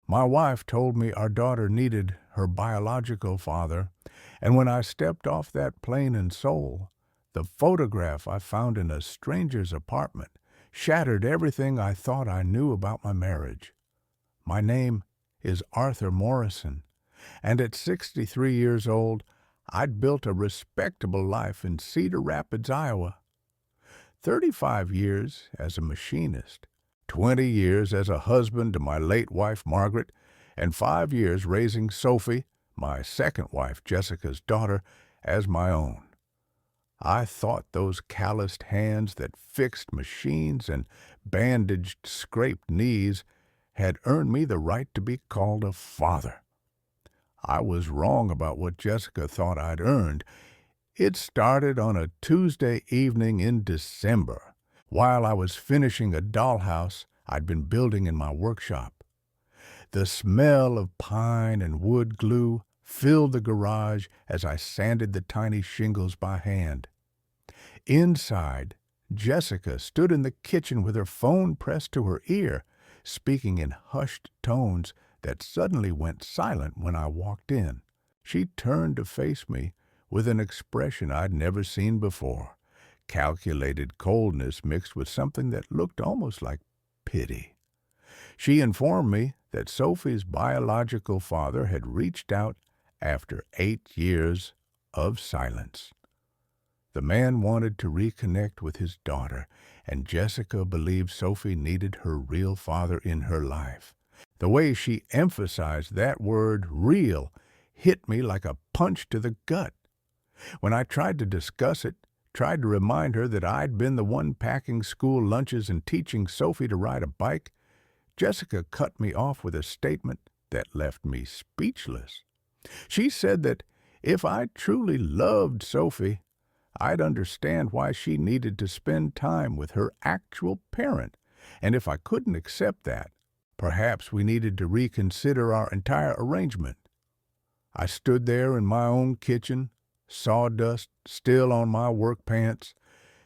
My wife told me our daughter needed her biological father, and when I stepped off that plane in Seoul, the photograph I found in a stranger's apartment shattered everything I thought I knew about my marriage. My name is Arthur Morrison, and at 63 years old, I'd built a respectable life in Cedar Rapids, Iowa. 35 years as a machinist, 20 years as a husband to my late wife Margaret, and 5 years raising Sophie, my second wife Jessica's daughter, as my own. I thought those calloused hands that fixed machines and bandaged scraped knees had earned me the right to be called a father. I was wrong about what Jessica thought I'd earned. It started on a Tuesday evening in December, while I was finishing a dollhouse I'd been building in my workshop. The smell of pine and wood glue filled the garage as I sanded the tiny shingles by hand. Inside, Jessica stood in the kitchen with her phone pressed to her ear, speaking in hushed tones that suddenly went silent when I walked in. She turned to face me with an expression I'd never seen before, calculated coldness mixed with something that looked almost like pity. She informed me that Sophie's biological father had reached out after 8 years of silence. The man wanted to reconnect with his daughter, and Jessica believed Sophie needed her real father in her life. The way she emphasized that word, real, hit me like a punch to the gut. When I tried to discuss it, tried to remind her that I'd been the one packing school lunches and teaching Sophie to ride a bike, Jessica cut me off with a statement that left me speechless. She said that if I truly loved Sophie, I'd understand why she needed to spend time with her actual parent, and if I couldn't accept that, perhaps we needed to reconsider our entire arrangement. I stood there in my own kitchen, sawdust still on my work pants,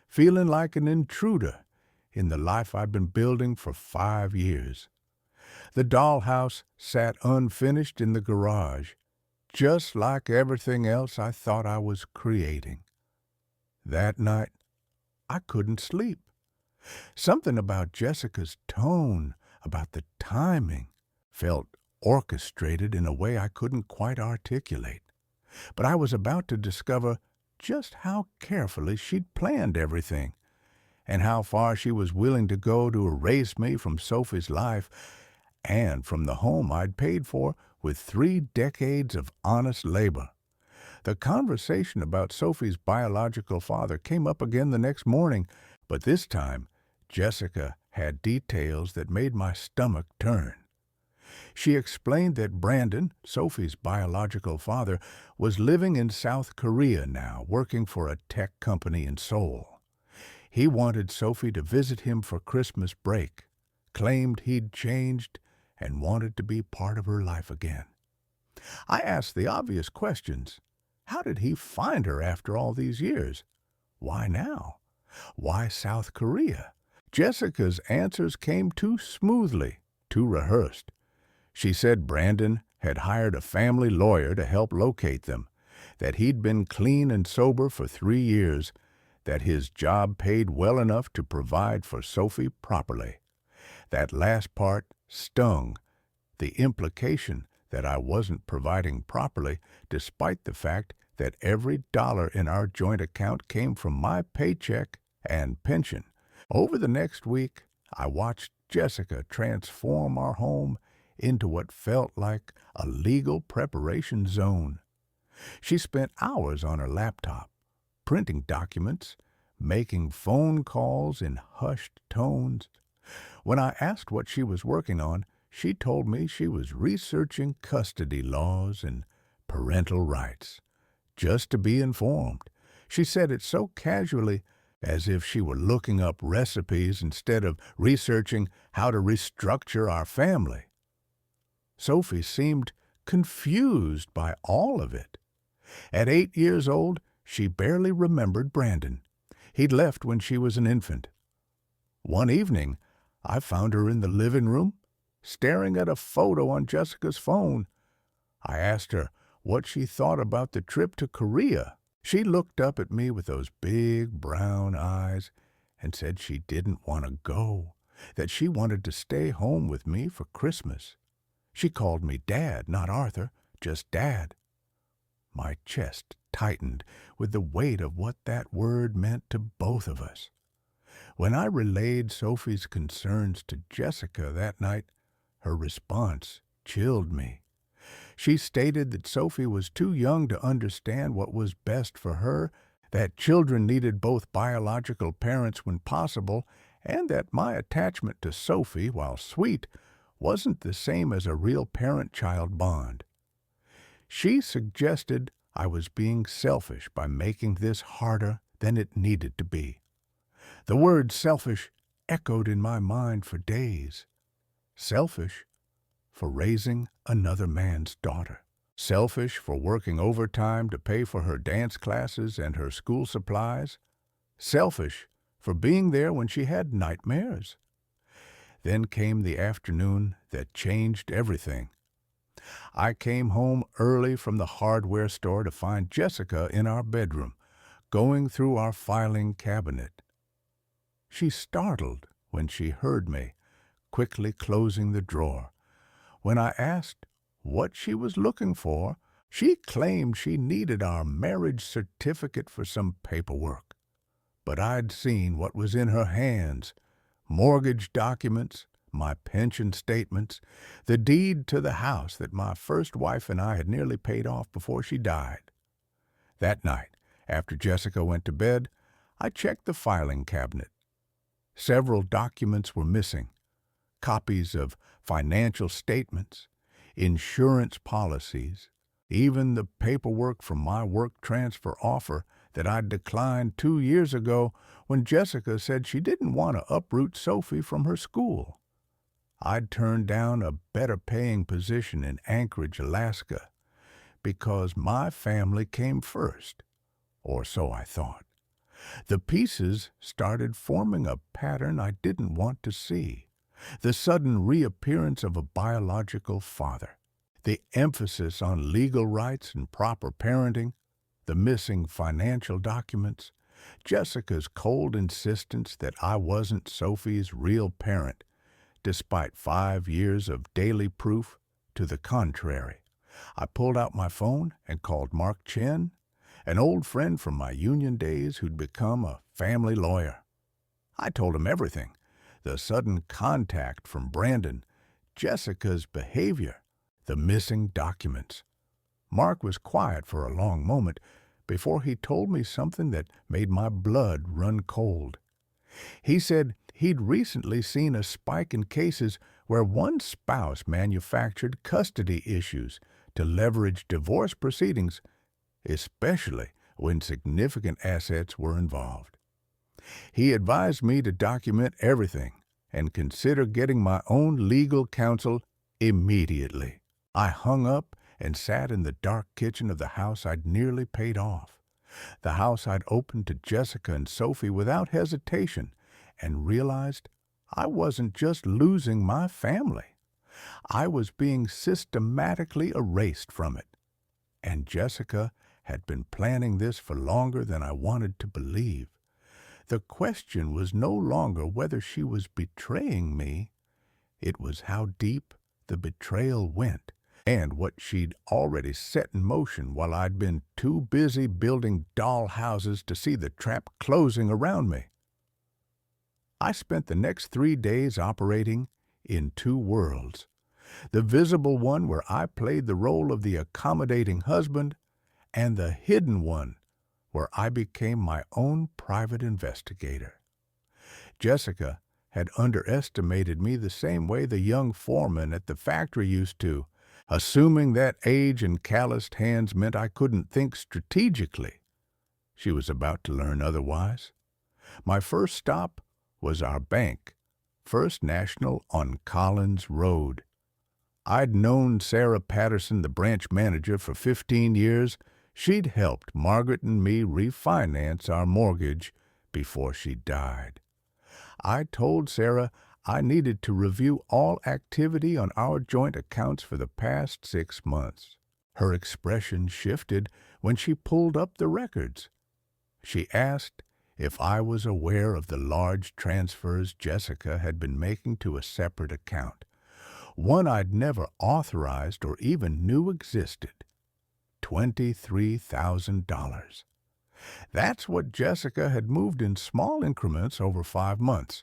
feeling like an intruder in the life I'd been building for 5 years. The dollhouse sat unfinished in the garage, just like everything else I thought I was creating. That night, I couldn't sleep. Something about Jessica's tone, about the timing, felt orchestrated in a way I couldn't quite articulate. But I was about to discover just how carefully she'd planned everything, and how far she was willing to go to erase me from Sophie's life and from the home I'd paid for with 3 decades of honest labor. The conversation about Sophie's biological father came up again the next morning, but this time Jessica had details that made my stomach turn. She explained that Brandon, Sophie's biological father, was living in South Korea now, working for a tech company in Seoul. He wanted Sophie to visit him for Christmas break, claimed he'd changed, and wanted to be part of her life again. I asked the obvious questions. How did he find her after all these years? Why now? Why South Korea? Jessica's answers came too smoothly, too rehearsed. She said Brandon had hired a family lawyer to help locate them, that he'd been clean and sober for 3 years, that his job paid well enough to provide for Sophie properly. That last part stung, the implication that I wasn't providing properly, despite the fact that every dollar in our joint account came from my paycheck and pension. Over the next week, I watched Jessica transform our home into what felt like a legal preparation zone. She spent hours on her laptop, printing documents, making phone calls in hushed tones. When I asked what she was working on, she told me she was researching custody laws and parental rights. Just to be informed. She said it so casually, as if she were looking up recipes instead of researching how to restructure our family. Sophie seemed confused by all of it. At 8 years old, she barely remembered Brandon. He'd left when she was an infant. One evening, I found her in the living room, staring at a photo on Jessica's phone. I asked her what she thought about the trip to Korea. She looked up at me with those big brown eyes and said she didn't want to go, that she wanted to stay home with me for Christmas. She called me Dad, not Arthur, just Dad. My chest tightened with the weight of what that word meant to both of us. When I relayed Sophie's concerns to Jessica that night, her response chilled me. She stated that Sophie was too young to understand what was best for her, that children needed both biological parents when possible, and that my attachment to Sophie, while sweet, wasn't the same as a real parent-child bond. She suggested I was being selfish by making this harder than it needed to be. The word selfish echoed in my mind for days. Selfish for raising another man's daughter. Selfish for working overtime to pay for her dance classes and her school supplies. Selfish for being there when she had nightmares. Then came the afternoon that changed everything. I came home early from the hardware store to find Jessica in our bedroom, going through our filing cabinet. She startled when she heard me, quickly closing the drawer. When I asked what she was looking for, she claimed she needed our marriage certificate for some paperwork. But I'd seen what was in her hands: mortgage documents, my pension statements, the deed to the house that my first wife and I had nearly paid off before she died. That night, after Jessica went to bed, I checked the filing cabinet. Several documents were missing: copies of financial statements, insurance policies, even the paperwork from my work transfer offer that I'd declined 2 years ago when Jessica said she didn't want to uproot Sophie from her school. I'd turned down a better-paying position in Anchorage, Alaska, because my family came first, or so I thought. The pieces started forming a pattern I didn't want to see: the sudden reappearance of a biological father, the emphasis on legal rights and proper parenting, the missing financial documents, Jessica's cold insistence that I wasn't Sophie's real parent, despite 5 years of daily proof to the contrary. I pulled out my phone and called Mark Chen, an old friend from my union days who'd become a family lawyer. I told him everything: the sudden contact from Brandon, Jessica's behavior, the missing documents. Mark was quiet for a long moment before he told me something that made my blood run cold. He said he'd recently seen a spike in cases where one spouse manufactured custody issues to leverage divorce proceedings, especially when significant assets were involved. He advised me to document everything and consider getting my own legal counsel immediately. I hung up and sat in the dark kitchen of the house I'd nearly paid off, the house I'd opened to Jessica and Sophie without hesitation, and realized I wasn't just losing my family. I was being systematically erased from it. And Jessica had been planning this for longer than I wanted to believe. The question was no longer whether she was betraying me. It was how deep the betrayal went, and what she'd already set in motion while I'd been too busy building doll houses to see the trap closing around me. I spent the next 3 days operating in 2 worlds: the visible one where I played the role of the accommodating husband, and the hidden one where I became my own private investigator. Jessica had underestimated me the same way the young foreman at the factory used to, assuming that age and calloused hands meant I couldn't think strategically. She was about to learn otherwise. My first stop was our bank, First National on Collins Road. I'd known Sarah Patterson, the branch manager, for 15 years. She'd helped Margaret and me refinance our mortgage before she died. I told Sarah I needed to review all activity on our joint accounts for the past 6 months. Her expression shifted when she pulled up the records. She asked if I was aware of the large transfers Jessica had been making to a separate account, one I'd never authorized or even knew existed. $23,000. That's what Jessica had moved in small increments over 5 months,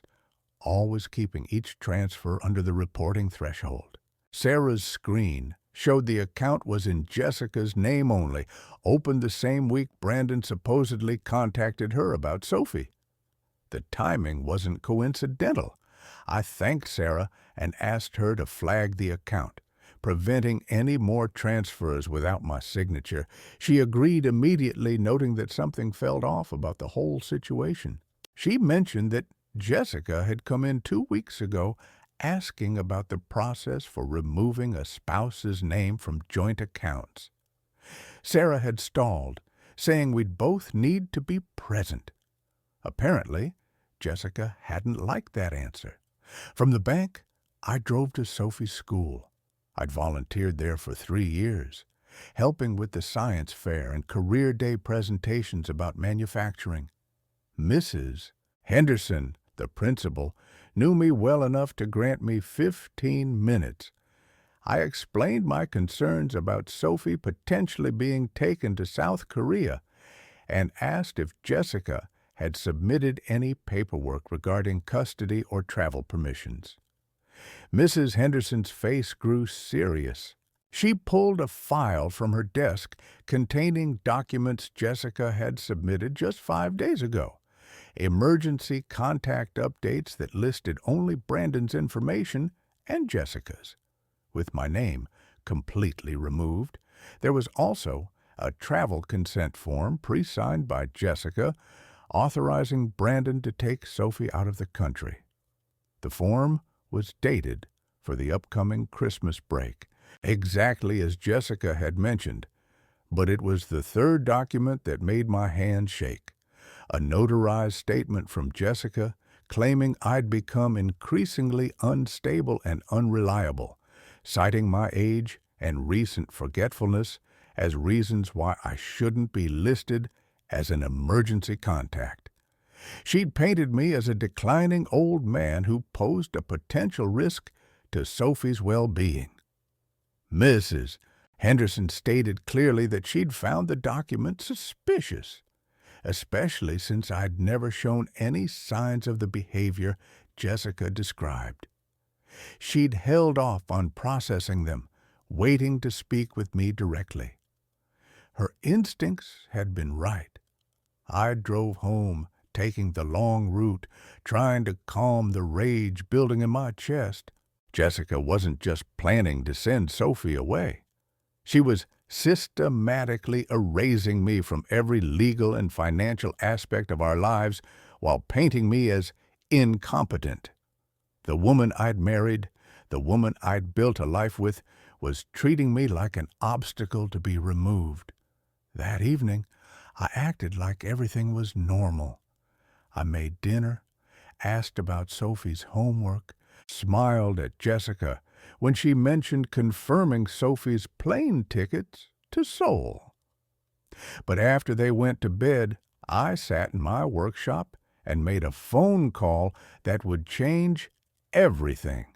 always keeping each transfer under the reporting threshold. Sarah's screen showed the account was in Jessica's name only, opened the same week Brandon supposedly contacted her about Sophie. The timing wasn't coincidental. I thanked Sarah and asked her to flag the account, preventing any more transfers without my signature. She agreed immediately, noting that something felt off about the whole situation. She mentioned that Jessica had come in 2 weeks ago asking about the process for removing a spouse's name from joint accounts. Sarah had stalled, saying we'd both need to be present. Apparently, Jessica hadn't liked that answer. From the bank, I drove to Sophie's school. I'd volunteered there for 3 years, helping with the science fair and career day presentations about manufacturing. Mrs. Henderson, the principal, knew me well enough to grant me 15 minutes. I explained my concerns about Sophie potentially being taken to South Korea and asked if Jessica had submitted any paperwork regarding custody or travel permissions. Mrs. Henderson's face grew serious. She pulled a file from her desk containing documents Jessica had submitted just 5 days ago. Emergency contact updates that listed only Brandon's information and Jessica's, with my name completely removed. There was also a travel consent form pre-signed by Jessica authorizing Brandon to take Sophie out of the country. The form was dated for the upcoming Christmas break, exactly as Jessica had mentioned, but it was the third document that made my hand shake. A notarized statement from Jessica claiming I'd become increasingly unstable and unreliable, citing my age and recent forgetfulness as reasons why I shouldn't be listed as an emergency contact. She'd painted me as a declining old man who posed a potential risk to Sophie's well-being. Mrs. Henderson stated clearly that she'd found the document suspicious, especially since I'd never shown any signs of the behavior Jessica described. She'd held off on processing them, waiting to speak with me directly. Her instincts had been right. I drove home, taking the long route, trying to calm the rage building in my chest. Jessica wasn't just planning to send Sophie away. She was systematically erasing me from every legal and financial aspect of our lives while painting me as incompetent. The woman I'd married, the woman I'd built a life with, was treating me like an obstacle to be removed. That evening, I acted like everything was normal. I made dinner, asked about Sophie's homework, smiled at Jessica when she mentioned confirming Sophie's plane tickets to Seoul. But after they went to bed, I sat in my workshop and made a phone call that would change everything.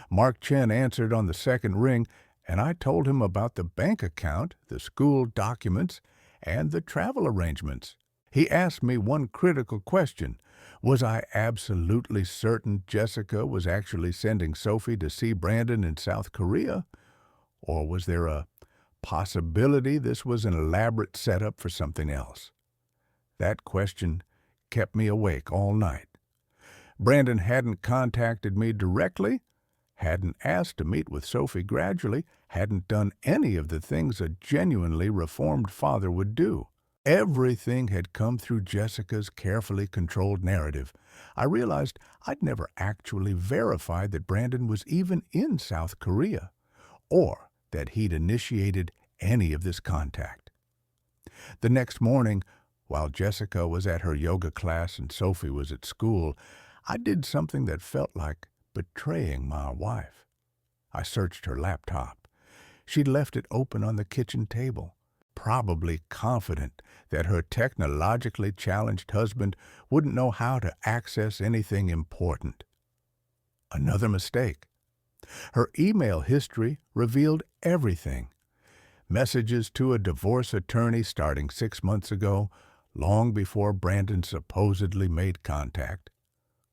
Mark Chen answered on the second ring, and I told him about the bank account, the school documents, and the travel arrangements. He asked me one critical question. Was I absolutely certain Jessica was actually sending Sophie to see Brandon in South Korea? Or was there a possibility this was an elaborate setup for something else? That question kept me awake all night. Brandon hadn't contacted me directly, hadn't asked to meet with Sophie gradually, hadn't done any of the things a genuinely reformed father would do. Everything had come through Jessica's carefully controlled narrative. I realized I'd never actually verified that Brandon was even in South Korea, or that he'd initiated any of this contact. The next morning, while Jessica was at her yoga class and Sophie was at school, I did something that felt like betraying my wife. I searched her laptop. She'd left it open on the kitchen table, probably confident that her technologically challenged husband wouldn't know how to access anything important. Another mistake. Her email history revealed everything. Messages to a divorce attorney starting 6 months ago, long before Brandon supposedly made contact.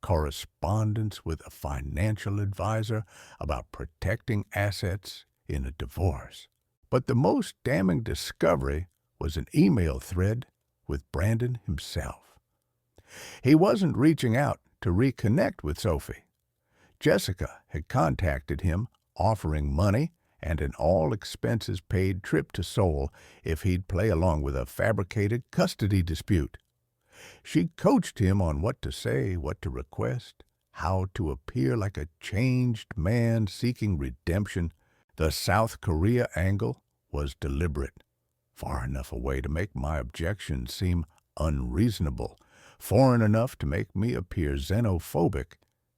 Correspondence with a financial advisor about protecting assets in a divorce. But the most damning discovery was an email thread with Brandon himself. He wasn't reaching out to reconnect with Sophie. Jessica had contacted him, offering money and an all-expenses-paid trip to Seoul if he'd play along with a fabricated custody dispute. She coached him on what to say, what to request, how to appear like a changed man seeking redemption. The South Korea angle was deliberate, far enough away to make my objections seem unreasonable, foreign enough to make me appear xenophobic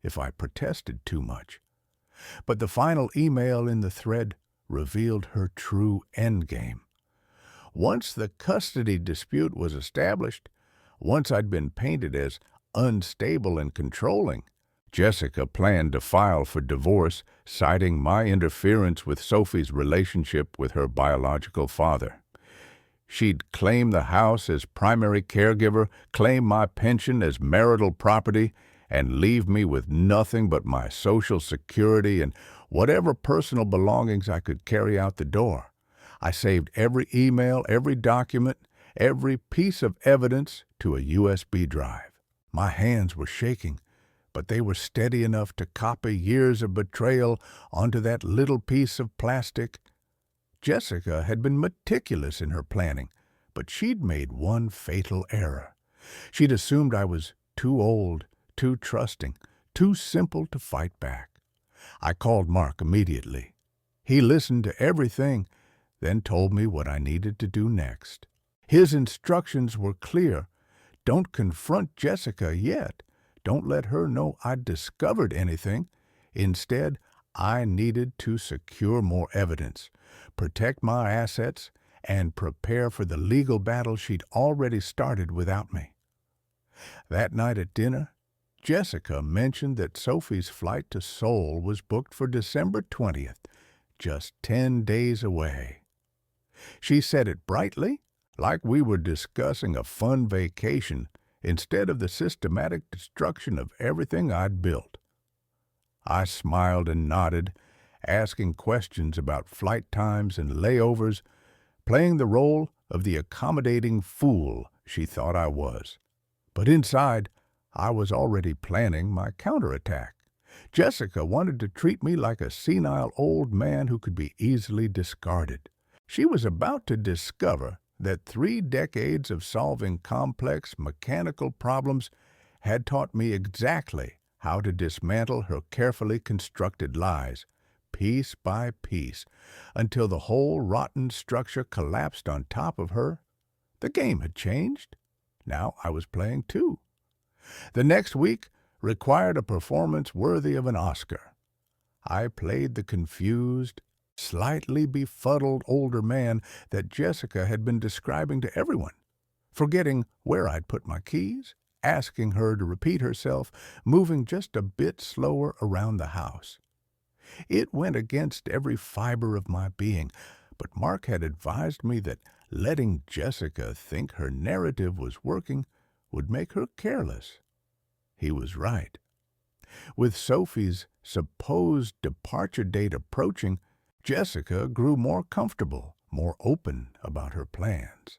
if I protested too much. But the final email in the thread revealed her true endgame. Once the custody dispute was established, once I'd been painted as unstable and controlling, Jessica planned to file for divorce, citing my interference with Sophie's relationship with her biological father. She'd claim the house as primary caregiver, claim my pension as marital property, and leave me with nothing but my Social Security and whatever personal belongings I could carry out the door. I saved every email, every document, every piece of evidence to a USB drive. My hands were shaking, but they were steady enough to copy years of betrayal onto that little piece of plastic. Jessica had been meticulous in her planning, but she'd made one fatal error. She'd assumed I was too old, too trusting, too simple to fight back. I called Mark immediately. He listened to everything, then told me what I needed to do next. His instructions were clear. Don't confront Jessica yet. Don't let her know I'd discovered anything. Instead, I needed to secure more evidence, protect my assets, and prepare for the legal battle she'd already started without me. That night at dinner, Jessica mentioned that Sophie's flight to Seoul was booked for December 20th, just 10 days away. She said it brightly, like we were discussing a fun vacation instead of the systematic destruction of everything I'd built. I smiled and nodded, asking questions about flight times and layovers, playing the role of the accommodating fool she thought I was. But inside, I was already planning my counterattack. Jessica wanted to treat me like a senile old man who could be easily discarded. She was about to discover that 3 decades of solving complex mechanical problems had taught me exactly how to dismantle her carefully constructed lies, piece by piece, until the whole rotten structure collapsed on top of her. The game had changed. Now I was playing too. The next week required a performance worthy of an Oscar. I played the confused, slightly befuddled older man that Jessica had been describing to everyone, forgetting where I'd put my keys, asking her to repeat herself, moving just a bit slower around the house. It went against every fiber of my being, but Mark had advised me that letting Jessica think her narrative was working would make her careless. He was right. With Sophie's supposed departure date approaching, Jessica grew more comfortable, more open about her plans.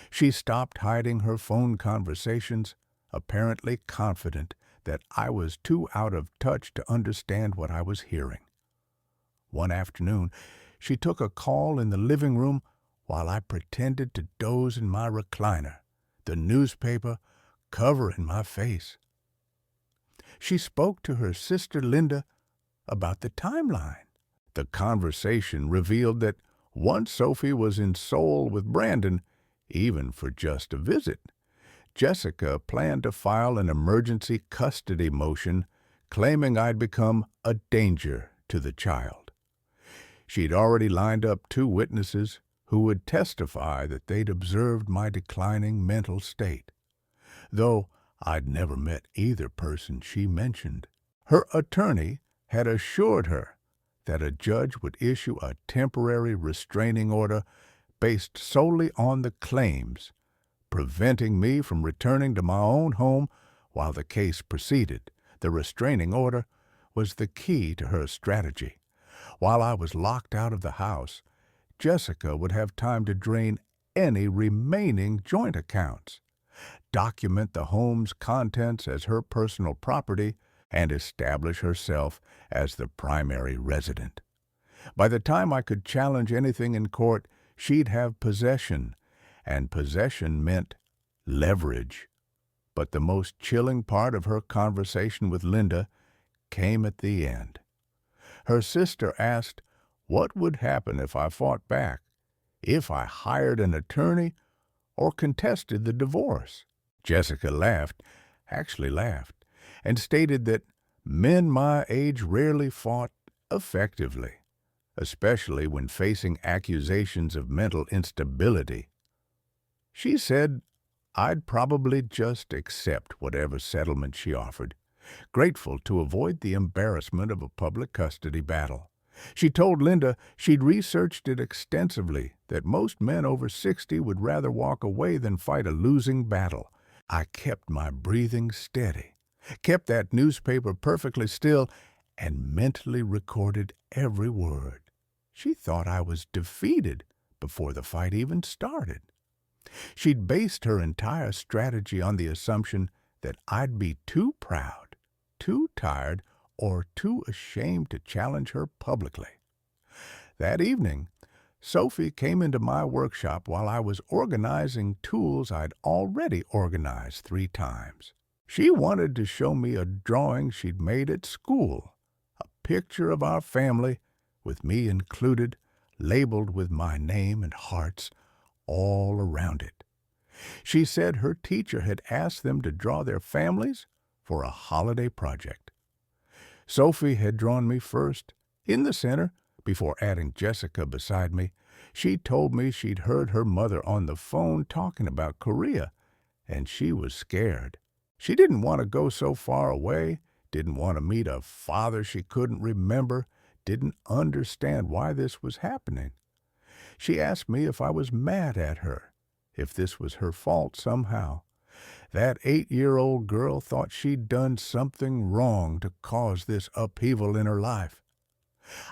She stopped hiding her phone conversations, apparently confident that I was too out of touch to understand what I was hearing. One afternoon, she took a call in the living room while I pretended to doze in my recliner, the newspaper cover in my face. She spoke to her sister Linda about the timeline. The conversation revealed that once Sophie was in Seoul with Brandon, even for just a visit, Jessica planned to file an emergency custody motion claiming I'd become a danger to the child. She'd already lined up 2 witnesses who would testify that they'd observed my declining mental state, though I'd never met either person she mentioned. Her attorney had assured her that a judge would issue a temporary restraining order based solely on the claims, preventing me from returning to my own home while the case proceeded. The restraining order was the key to her strategy. While I was locked out of the house, Jessica would have time to drain any remaining joint accounts, document the home's contents as her personal property, and establish herself as the primary resident. By the time I could challenge anything in court, she'd have possession, and possession meant leverage. But the most chilling part of her conversation with Linda came at the end. Her sister asked what would happen if I fought back, if I hired an attorney or contested the divorce. Jessica laughed, and stated that men my age rarely fought effectively, especially when facing accusations of mental instability. She said I'd probably just accept whatever settlement she offered, grateful to avoid the embarrassment of a public custody battle. She told Linda she'd researched it extensively, that most men over 60 would rather walk away than fight a losing battle. I kept my breathing steady, kept that newspaper perfectly still, and mentally recorded every word. She thought I was defeated before the fight even started. She'd based her entire strategy on the assumption that I'd be too proud, too tired, or too ashamed to challenge her publicly. That evening, Sophie came into my workshop while I was organizing tools I'd already organized 3 times. She wanted to show me a drawing she'd made at school, a picture of our family, with me included, labeled with my name and hearts all around it. She said her teacher had asked them to draw their families for a holiday project. Sophie had drawn me first, in the center, before adding Jessica beside me. She told me she'd heard her mother on the phone talking about Korea, and she was scared. She didn't want to go so far away, didn't want to meet a father she couldn't remember, didn't understand why this was happening. She asked me if I was mad at her, if this was her fault somehow. That 8-year-old girl thought she'd done something wrong to cause this upheaval in her life.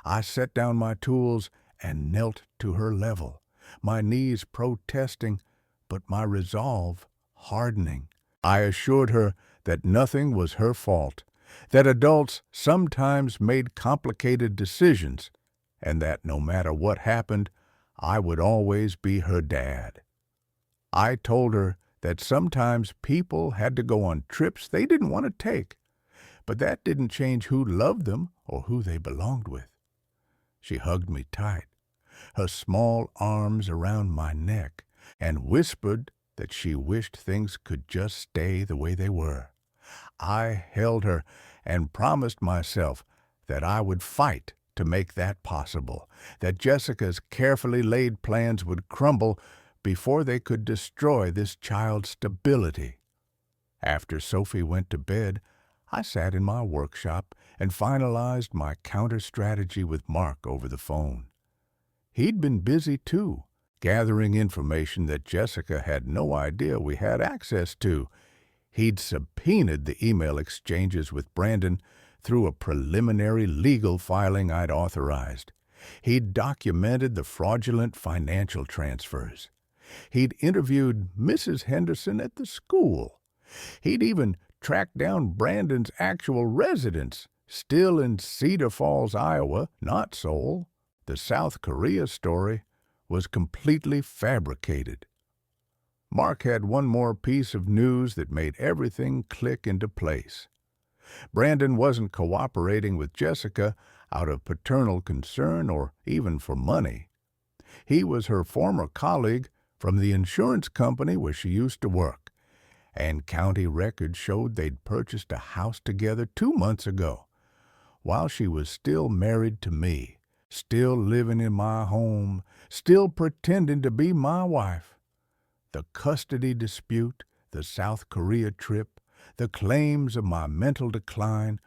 I set down my tools and knelt to her level, my knees protesting, but my resolve hardening. I assured her that nothing was her fault, that adults sometimes made complicated decisions, and that no matter what happened, I would always be her dad. I told her that sometimes people had to go on trips they didn't want to take, but that didn't change who loved them or who they belonged with. She hugged me tight, her small arms around my neck, and whispered that she wished things could just stay the way they were. I held her and promised myself that I would fight to make that possible, that Jessica's carefully laid plans would crumble before they could destroy this child's stability. After Sophie went to bed, I sat in my workshop and finalized my counter-strategy with Mark over the phone. He'd been busy too, gathering information that Jessica had no idea we had access to. He'd subpoenaed the email exchanges with Brandon through a preliminary legal filing I'd authorized. He'd documented the fraudulent financial transfers. He'd interviewed Mrs. Henderson at the school. He'd even tracked down Brandon's actual residence, still in Cedar Falls, Iowa, not Seoul. The South Korea story was completely fabricated. Mark had one more piece of news that made everything click into place. Brandon wasn't cooperating with Jessica out of paternal concern or even for money. He was her former colleague from the insurance company where she used to work, and county records showed they'd purchased a house together 2 months ago, while she was still married to me, still living in my home, still pretending to be my wife. The custody dispute, the South Korea trip, the claims of my mental decline,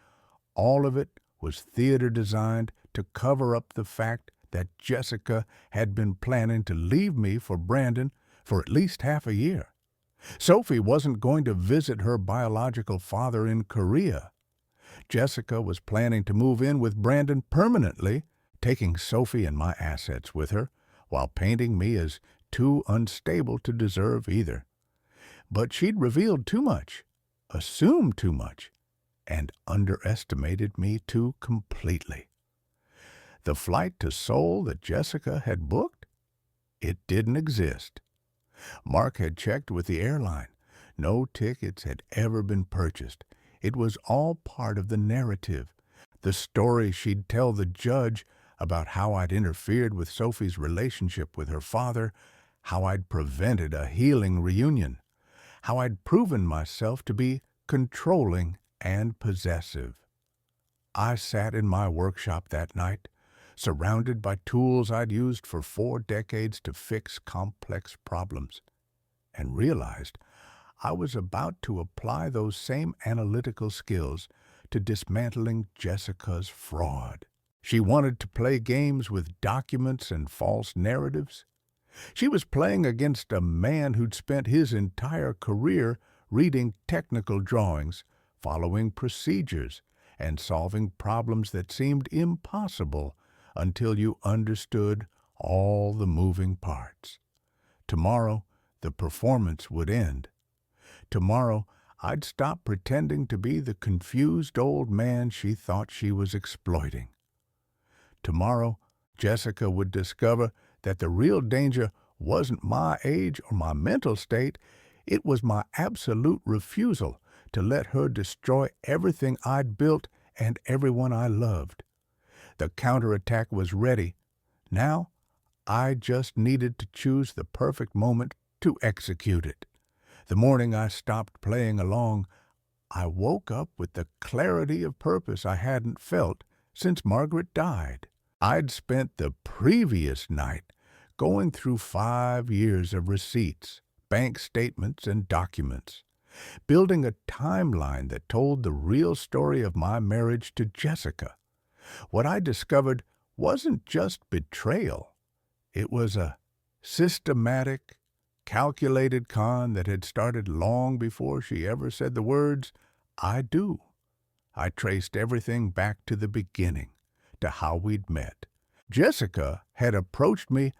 all of it was theater designed to cover up the fact that Jessica had been planning to leave me for Brandon for at least half a year. Sophie wasn't going to visit her biological father in Korea. Jessica was planning to move in with Brandon permanently, taking Sophie and my assets with her, while painting me as too unstable to deserve either. But she'd revealed too much, assumed too much, and underestimated me too completely. The flight to Seoul that Jessica had booked? It didn't exist. Mark had checked with the airline. No tickets had ever been purchased. It was all part of the narrative, the story she'd tell the judge about how I'd interfered with Sophie's relationship with her father, how I'd prevented a healing reunion, how I'd proven myself to be controlling and possessive. I sat in my workshop that night, surrounded by tools I'd used for 4 decades to fix complex problems, and realized I was about to apply those same analytical skills to dismantling Jessica's fraud. She wanted to play games with documents and false narratives. She was playing against a man who'd spent his entire career reading technical drawings, following procedures, and solving problems that seemed impossible until you understood all the moving parts. Tomorrow, the performance would end. Tomorrow, I'd stop pretending to be the confused old man she thought she was exploiting. Tomorrow, Jessica would discover that the real danger wasn't my age or my mental state, it was my absolute refusal to let her destroy everything I'd built and everyone I loved. The counterattack was ready. Now, I just needed to choose the perfect moment to execute it. The morning I stopped playing along, I woke up with the clarity of purpose I hadn't felt since Margaret died. I'd spent the previous night going through 5 years of receipts, bank statements, and documents, building a timeline that told the real story of my marriage to Jessica. What I discovered wasn't just betrayal. It was a systematic, calculated con that had started long before she ever said the words, "I do." I traced everything back to the beginning, to how we'd met. Jessica had approached me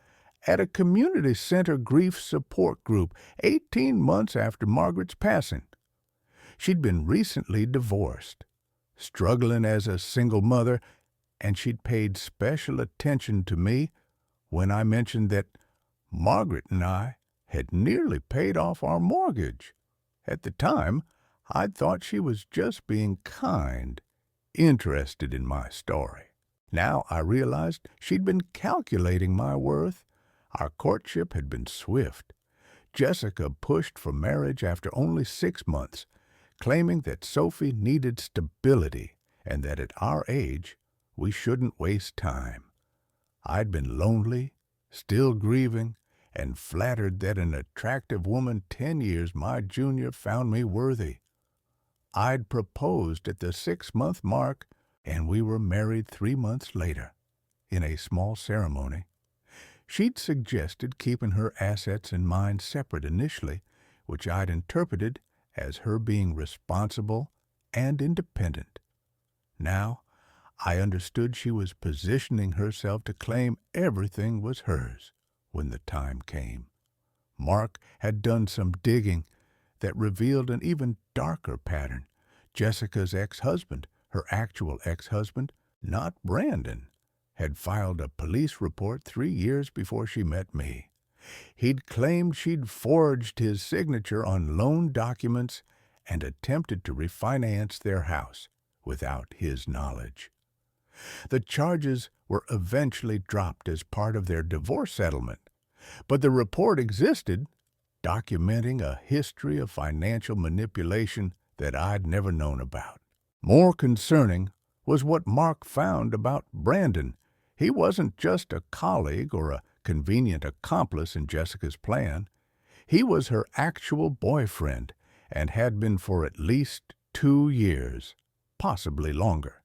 at a community center grief support group 18 months after Margaret's passing. She'd been recently divorced, struggling as a single mother, and she'd paid special attention to me when I mentioned that Margaret and I had nearly paid off our mortgage. At the time, I'd thought she was just being kind, interested in my story. Now I realized she'd been calculating my worth. Our courtship had been swift. Jessica pushed for marriage after only 6 months, claiming that Sophie needed stability and that at our age, we shouldn't waste time. I'd been lonely, still grieving, and flattered that an attractive woman 10 years my junior found me worthy. I'd proposed at the 6-month mark, and we were married 3 months later, in a small ceremony. She'd suggested keeping her assets and mine separate initially, which I'd interpreted as her being responsible and independent. Now, I understood she was positioning herself to claim everything was hers when the time came. Mark had done some digging that revealed an even darker pattern. Jessica's ex-husband, her actual ex-husband, not Brandon, had filed a police report 3 years before she met me. He'd claimed she'd forged his signature on loan documents and attempted to refinance their house without his knowledge. The charges were eventually dropped as part of their divorce settlement, but the report existed documenting a history of financial manipulation that I'd never known about. More concerning was what Mark found about Brandon. He wasn't just a colleague or a convenient accomplice in Jessica's plan. He was her actual boyfriend and had been for at least 2 years, possibly longer.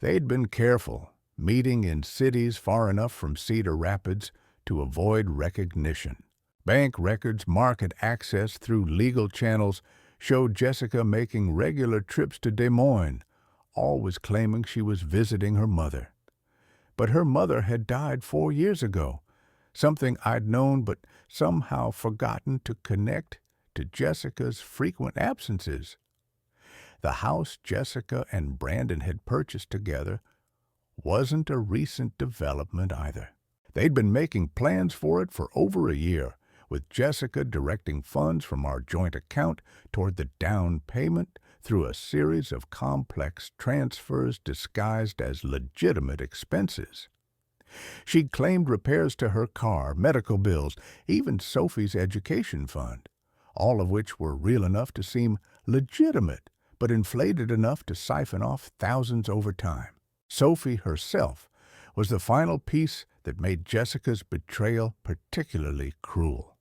They'd been careful, meeting in cities far enough from Cedar Rapids to avoid recognition. Bank records Mark had accessed through legal channels showed Jessica making regular trips to Des Moines, always claiming she was visiting her mother. But her mother had died 4 years ago, something I'd known but somehow forgotten to connect to Jessica's frequent absences. The house Jessica and Brandon had purchased together wasn't a recent development either. They'd been making plans for it for over a year, with Jessica directing funds from our joint account toward the down payment through a series of complex transfers disguised as legitimate expenses. She'd claimed repairs to her car, medical bills, even Sophie's education fund, all of which were real enough to seem legitimate, but inflated enough to siphon off thousands over time. Sophie herself was the final piece that made Jessica's betrayal particularly cruel.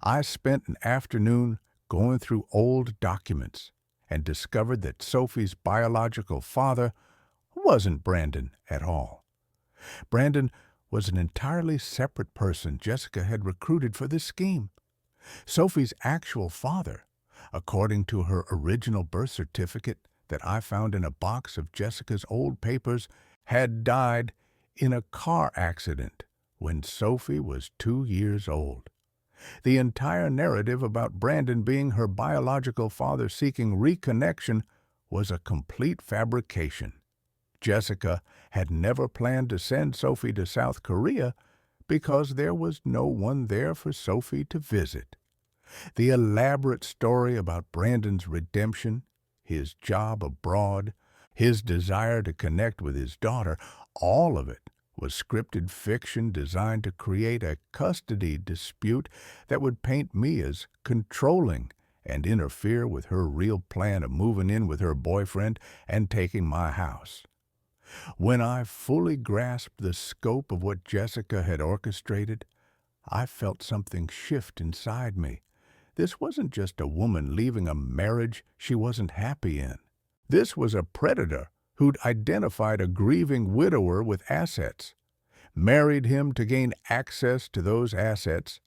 I spent an afternoon going through old documents and discovered that Sophie's biological father wasn't Brandon at all. Brandon was an entirely separate person Jessica had recruited for this scheme. Sophie's actual father, according to her original birth certificate that I found in a box of Jessica's old papers, had died in a car accident when Sophie was 2 years old. The entire narrative about Brandon being her biological father seeking reconnection was a complete fabrication. Jessica had never planned to send Sophie to South Korea because there was no one there for Sophie to visit. The elaborate story about Brandon's redemption, his job abroad, his desire to connect with his daughter, all of it was scripted fiction designed to create a custody dispute that would paint me as controlling and interfere with her real plan of moving in with her boyfriend and taking my house. When I fully grasped the scope of what Jessica had orchestrated, I felt something shift inside me. This wasn't just a woman leaving a marriage she wasn't happy in. This was a predator who'd identified a grieving widower with assets, married him to gain access to those assets,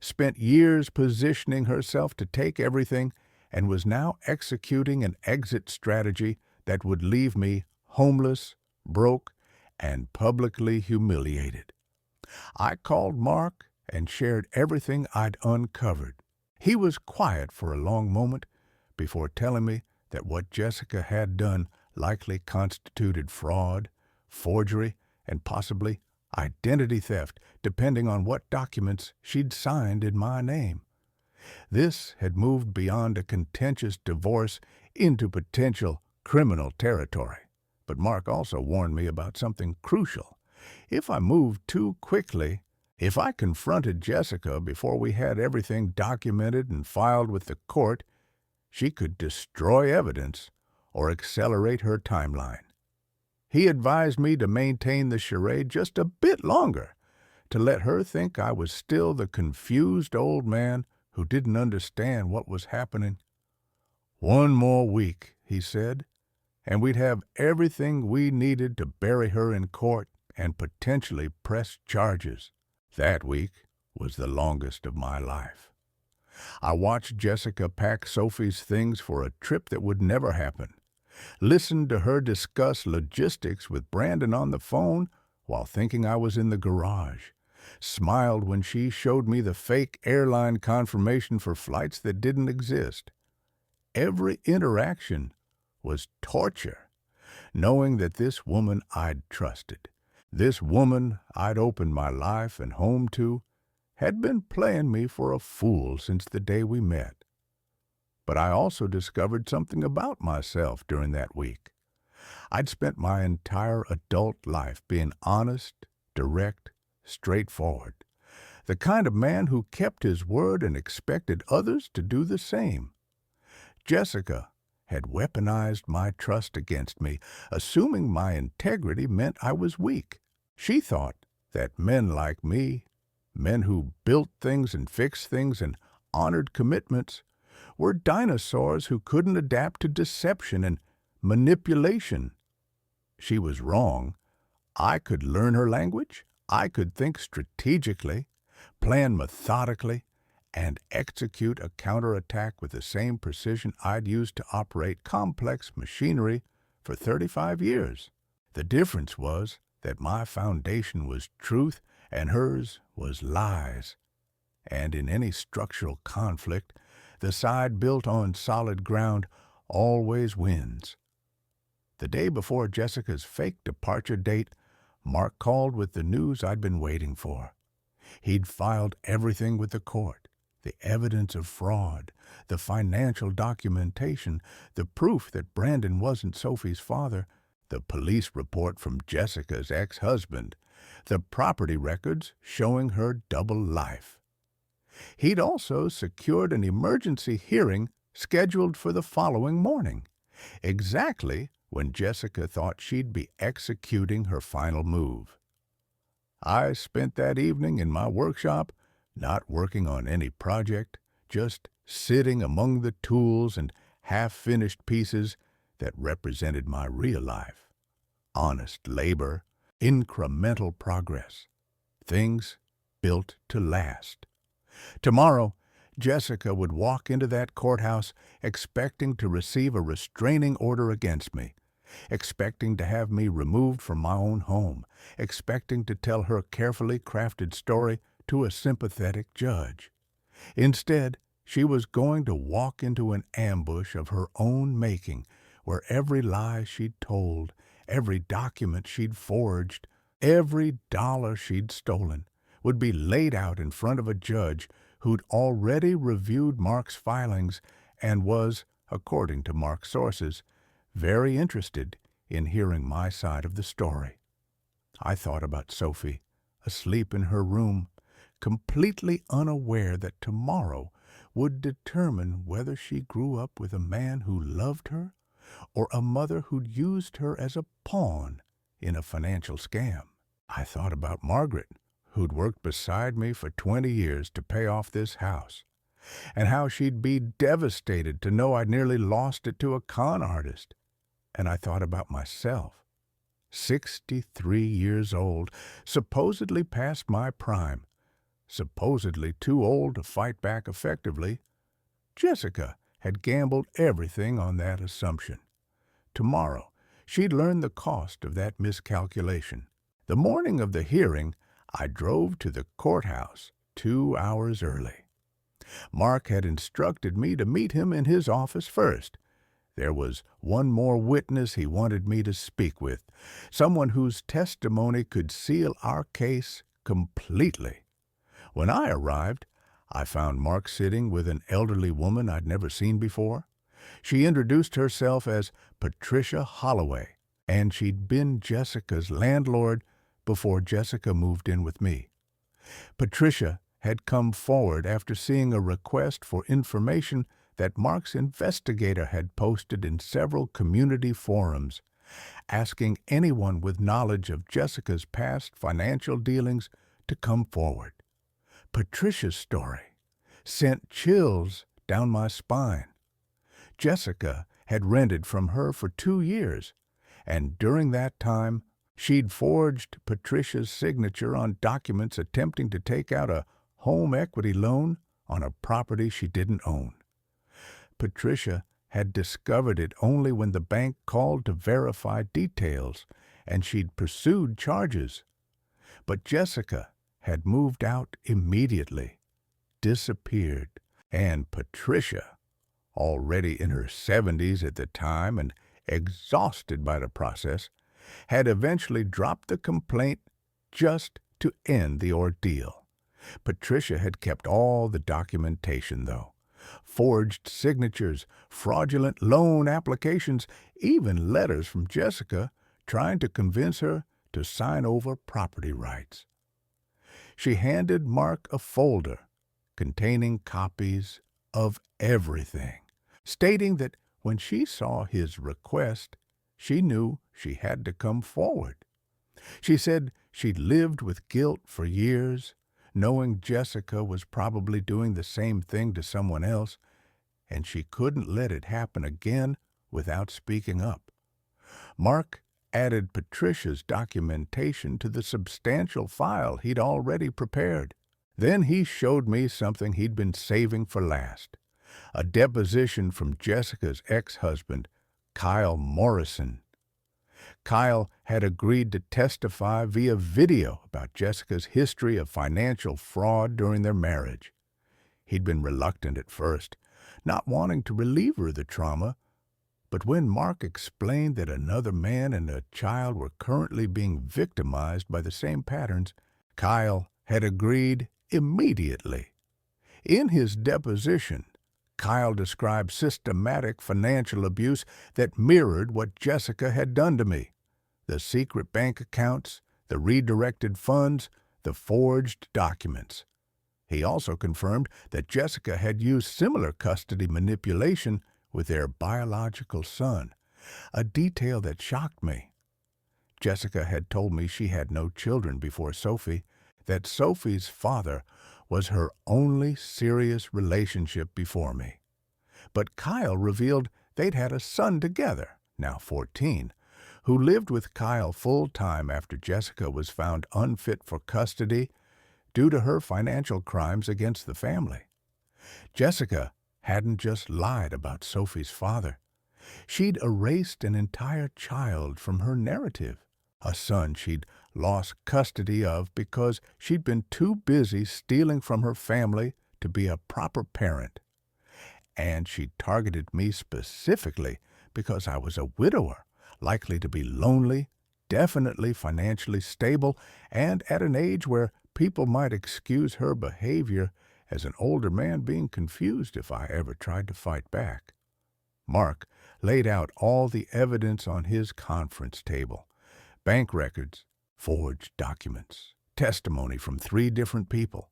spent years positioning herself to take everything, and was now executing an exit strategy that would leave me homeless, broke, and publicly humiliated. I called Mark and shared everything I'd uncovered. He was quiet for a long moment before telling me that what Jessica had done likely constituted fraud, forgery, and possibly identity theft, depending on what documents she'd signed in my name. This had moved beyond a contentious divorce into potential criminal territory. But Mark also warned me about something crucial. If I moved too quickly, if I confronted Jessica before we had everything documented and filed with the court, she could destroy evidence or accelerate her timeline. He advised me to maintain the charade just a bit longer, to let her think I was still the confused old man who didn't understand what was happening. 1 more week, he said, and we'd have everything we needed to bury her in court and potentially press charges. That week was the longest of my life. I watched Jessica pack Sophie's things for a trip that would never happen, listened to her discuss logistics with Brandon on the phone while thinking I was in the garage, smiled when she showed me the fake airline confirmation for flights that didn't exist. Every interaction was torture, knowing that this woman I'd trusted, this woman I'd opened my life and home to, had been playing me for a fool since the day we met. But I also discovered something about myself during that week. I'd spent my entire adult life being honest, direct, straightforward. the kind of man who kept his word and expected others to do the same. Jessica had weaponized my trust against me, assuming my integrity meant I was weak. She thought that men like me, men who built things and fixed things and honored commitments, were dinosaurs who couldn't adapt to deception and manipulation. She was wrong. I could learn her language. I could think strategically, plan methodically, and execute a counterattack with the same precision I'd used to operate complex machinery for 35 years. The difference was that my foundation was truth and hers was lies. And in any structural conflict, the side built on solid ground always wins. The day before Jessica's fake departure date, Mark called with the news I'd been waiting for. He'd filed everything with the court, the evidence of fraud, the financial documentation, the proof that Brandon wasn't Sophie's father, the police report from Jessica's ex-husband, the property records showing her double life. He'd also secured an emergency hearing scheduled for the following morning, exactly when Jessica thought she'd be executing her final move. I spent that evening in my workshop, not working on any project, just sitting among the tools and half-finished pieces that represented my real life. Honest labor, incremental progress, things built to last. Tomorrow, Jessica would walk into that courthouse expecting to receive a restraining order against me, expecting to have me removed from my own home, expecting to tell her carefully crafted story to a sympathetic judge. Instead, she was going to walk into an ambush of her own making, where every lie she'd told, every document she'd forged, every dollar she'd stolen, would be laid out in front of a judge who'd already reviewed Mark's filings and was, according to Mark's sources, very interested in hearing my side of the story. I thought about Sophie, asleep in her room, completely unaware that tomorrow would determine whether she grew up with a man who loved her or a mother who'd used her as a pawn in a financial scam. I thought about Margaret, who'd worked beside me for 20 years to pay off this house, and how she'd be devastated to know I'd nearly lost it to a con artist. And I thought about myself, 63 years old, supposedly past my prime, supposedly too old to fight back effectively. Jessica had gambled everything on that assumption. Tomorrow, she'd learn the cost of that miscalculation. The morning of the hearing, I drove to the courthouse 2 hours early. Mark had instructed me to meet him in his office first. There was one more witness he wanted me to speak with, someone whose testimony could seal our case completely. When I arrived, I found Mark sitting with an elderly woman I'd never seen before. She introduced herself as Patricia Holloway, and she'd been Jessica's landlord before Jessica moved in with me. Patricia had come forward after seeing a request for information that Mark's investigator had posted in several community forums, asking anyone with knowledge of Jessica's past financial dealings to come forward. Patricia's story sent chills down my spine. Jessica had rented from her for 2 years, and during that time, she'd forged Patricia's signature on documents attempting to take out a home equity loan on a property she didn't own. Patricia had discovered it only when the bank called to verify details, and she'd pursued charges. But Jessica had moved out immediately, disappeared, and Patricia, already in her 70s at the time and exhausted by the process, had eventually dropped the complaint just to end the ordeal. Patricia had kept all the documentation, though. Forged signatures, fraudulent loan applications, even letters from Jessica trying to convince her to sign over property rights. She handed Mark a folder containing copies of everything, stating that when she saw his request, she knew she had to come forward. She said she'd lived with guilt for years, knowing Jessica was probably doing the same thing to someone else, and she couldn't let it happen again without speaking up. Mark added Patricia's documentation to the substantial file he'd already prepared. Then he showed me something he'd been saving for last, a deposition from Jessica's ex-husband, Kyle Morrison. Kyle had agreed to testify via video about Jessica's history of financial fraud during their marriage. He'd been reluctant at first, not wanting to relieve her of the trauma, but when Mark explained that another man and a child were currently being victimized by the same patterns, Kyle had agreed immediately. In his deposition, Kyle described systematic financial abuse that mirrored what Jessica had done to me: the secret bank accounts, the redirected funds, the forged documents. He also confirmed that Jessica had used similar custody manipulation with their biological son, a detail that shocked me. Jessica had told me she had no children before Sophie, that Sophie's father was her only serious relationship before me. But Kyle revealed they'd had a son together, now 14, who lived with Kyle full-time after Jessica was found unfit for custody due to her financial crimes against the family. Jessica hadn't just lied about Sophie's father. She'd erased an entire child from her narrative, a son she'd lost custody of because she'd been too busy stealing from her family to be a proper parent. And she targeted me specifically because I was a widower, likely to be lonely, definitely financially stable, and at an age where people might excuse her behavior as an older man being confused if I ever tried to fight back. Mark laid out all the evidence on his conference table: bank records, forged documents, testimony from 3 different people,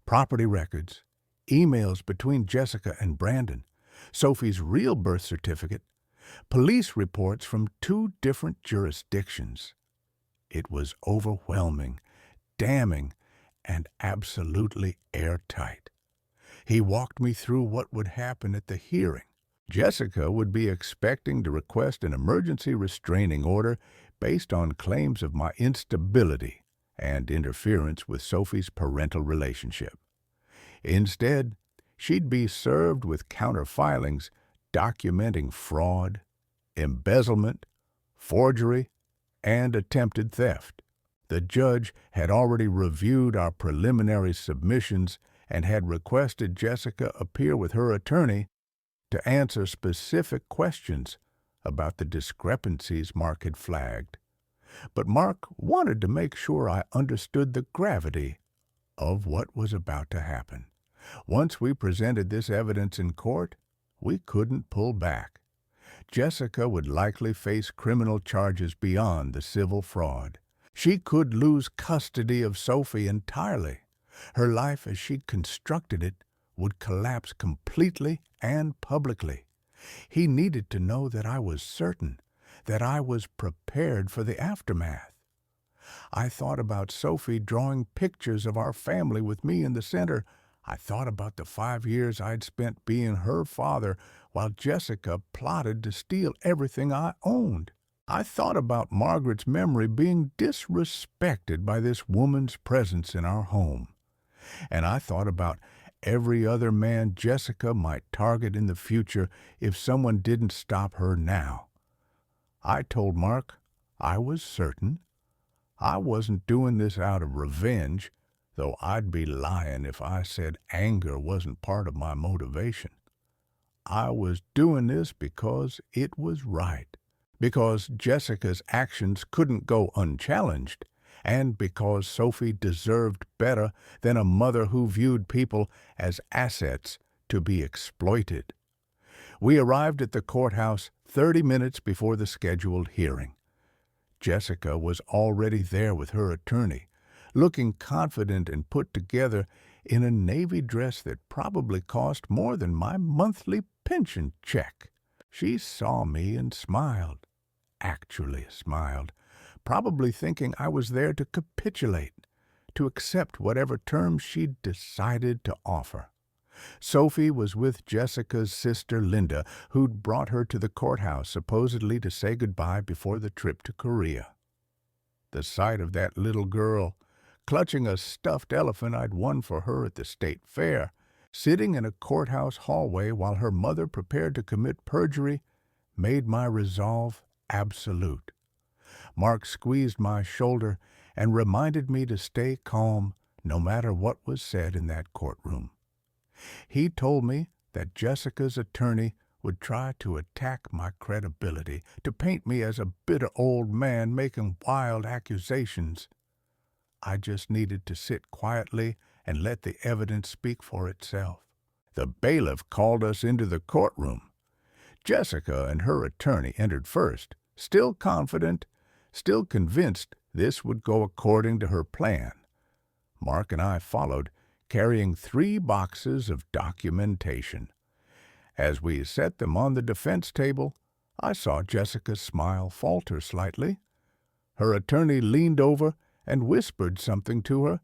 property records, emails between Jessica and Brandon, Sophie's real birth certificate, police reports from 2 different jurisdictions. It was overwhelming, damning, and absolutely airtight. He walked me through what would happen at the hearing. Jessica would be expecting to request an emergency restraining order based on claims of my instability and interference with Sophie's parental relationship. Instead, she'd be served with counter-filings documenting fraud, embezzlement, forgery, and attempted theft. The judge had already reviewed our preliminary submissions and had requested Jessica appear with her attorney to answer specific questions about the discrepancies Mark had flagged. But Mark wanted to make sure I understood the gravity of what was about to happen. Once we presented this evidence in court, we couldn't pull back. Jessica would likely face criminal charges beyond the civil fraud. She could lose custody of Sophie entirely. Her life as she'd constructed it would collapse completely and publicly. He needed to know that I was certain, that I was prepared for the aftermath. I thought about Sophie drawing pictures of our family with me in the center. I thought about the 5 years I'd spent being her father while Jessica plotted to steal everything I owned. I thought about Margaret's memory being disrespected by this woman's presence in our home. And I thought about every other man Jessica might target in the future if someone didn't stop her now. I told Mark I was certain. I wasn't doing this out of revenge, though I'd be lying if I said anger wasn't part of my motivation. I was doing this because it was right, because Jessica's actions couldn't go unchallenged, and because Sophie deserved better than a mother who viewed people as assets to be exploited. We arrived at the courthouse 30 minutes before the scheduled hearing. Jessica was already there with her attorney, looking confident and put together in a navy dress that probably cost more than my monthly pension check. She saw me and smiled, actually smiled, probably thinking I was there to capitulate, to accept whatever terms she'd decided to offer. Sophie was with Jessica's sister Linda, who'd brought her to the courthouse supposedly to say goodbye before the trip to Korea. The sight of that little girl, clutching a stuffed elephant I'd won for her at the state fair, sitting in a courthouse hallway while her mother prepared to commit perjury, made my resolve absolute. Mark squeezed my shoulder and reminded me to stay calm no matter what was said in that courtroom. He told me that Jessica's attorney would try to attack my credibility, to paint me as a bitter old man making wild accusations. I just needed to sit quietly and let the evidence speak for itself. The bailiff called us into the courtroom. Jessica and her attorney entered first, still confident, still convinced this would go according to her plan. Mark and I followed, carrying 3 boxes of documentation. As we set them on the defense table, I saw Jessica's smile falter slightly. Her attorney leaned over and whispered something to her,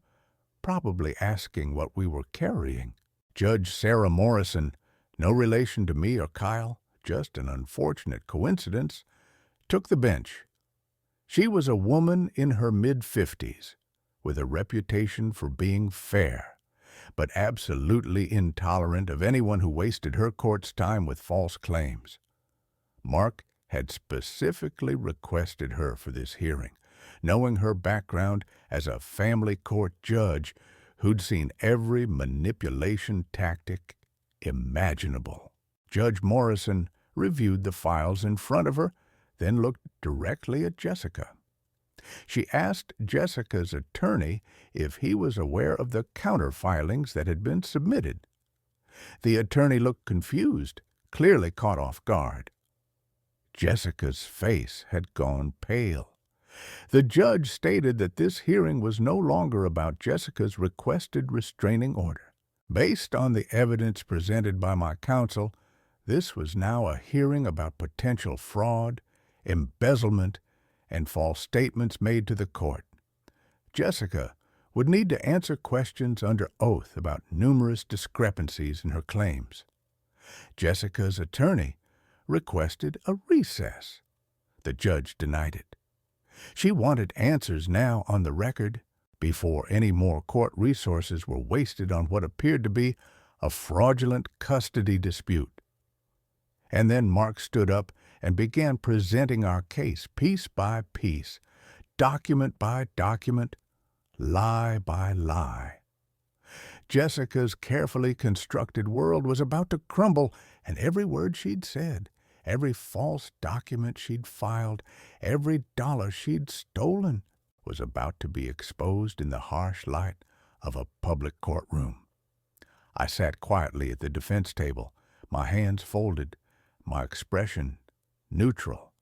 probably asking what we were carrying. Judge Sarah Morrison, no relation to me or Kyle, just an unfortunate coincidence, took the bench. She was a woman in her mid-50s, with a reputation for being fair, but absolutely intolerant of anyone who wasted her court's time with false claims. Mark had specifically requested her for this hearing, knowing her background as a family court judge who'd seen every manipulation tactic imaginable. Judge Morrison reviewed the files in front of her, then looked directly at Jessica. She asked Jessica's attorney if he was aware of the counter-filings that had been submitted. The attorney looked confused, clearly caught off guard. Jessica's face had gone pale. The judge stated that this hearing was no longer about Jessica's requested restraining order. Based on the evidence presented by my counsel, this was now a hearing about potential fraud, embezzlement, and false statements made to the court. Jessica would need to answer questions under oath about numerous discrepancies in her claims. Jessica's attorney requested a recess. The judge denied it. She wanted answers now on the record before any more court resources were wasted on what appeared to be a fraudulent custody dispute. And then Mark stood up and began presenting our case piece by piece, document by document, lie by lie. Jessica's carefully constructed world was about to crumble, and every word she'd said, every false document she'd filed, every dollar she'd stolen was about to be exposed in the harsh light of a public courtroom. I sat quietly at the defense table, my hands folded, my expression neutral,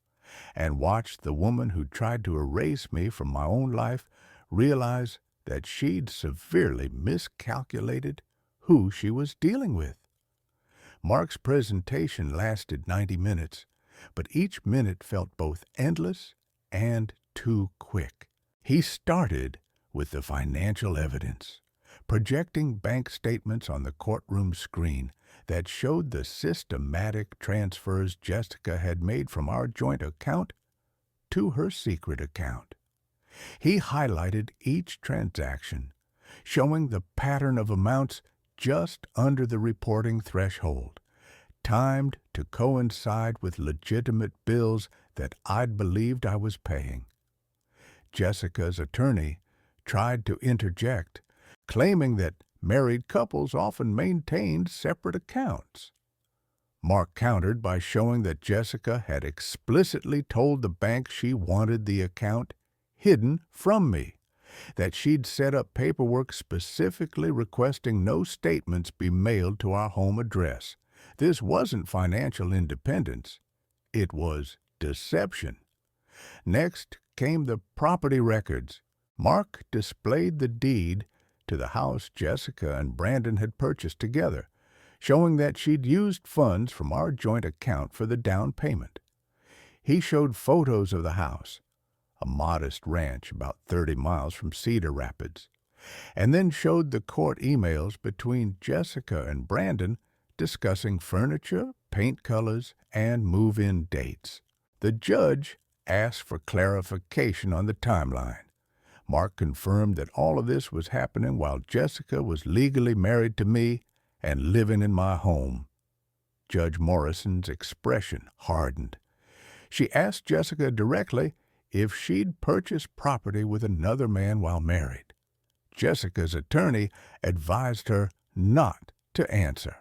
and watched the woman who tried to erase me from my own life realize that she'd severely miscalculated who she was dealing with. Mark's presentation lasted 90 minutes, but each minute felt both endless and too quick. He started with the financial evidence, projecting bank statements on the courtroom screen that showed the systematic transfers Jessica had made from our joint account to her secret account. He highlighted each transaction, showing the pattern of amounts just under the reporting threshold, timed to coincide with legitimate bills that I'd believed I was paying. Jessica's attorney tried to interject, claiming that married couples often maintained separate accounts. Mark countered by showing that Jessica had explicitly told the bank she wanted the account hidden from me, that she'd set up paperwork specifically requesting no statements be mailed to our home address. This wasn't financial independence. It was deception. Next came the property records, Mark displayed the deed to the house Jessica and Brandon had purchased together, showing that she'd used funds from our joint account for the down payment. He showed photos of the house, a modest ranch about 30 miles from Cedar Rapids, and then showed the court emails between Jessica and Brandon discussing furniture, paint colors, and move-in dates. The judge asked for clarification on the timeline. Mark confirmed that all of this was happening while Jessica was legally married to me and living in my home. Judge Morrison's expression hardened. She asked Jessica directly if she'd purchased property with another man while married. Jessica's attorney advised her not to answer.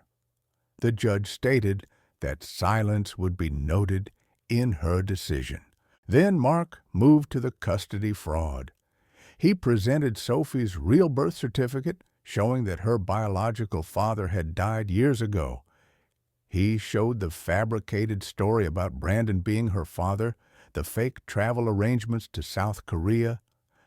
The judge stated that silence would be noted in her decision. Then Mark moved to the custody fraud. He presented Sophie's real birth certificate, showing that her biological father had died years ago. He showed the fabricated story about Brandon being her father, the fake travel arrangements to South Korea,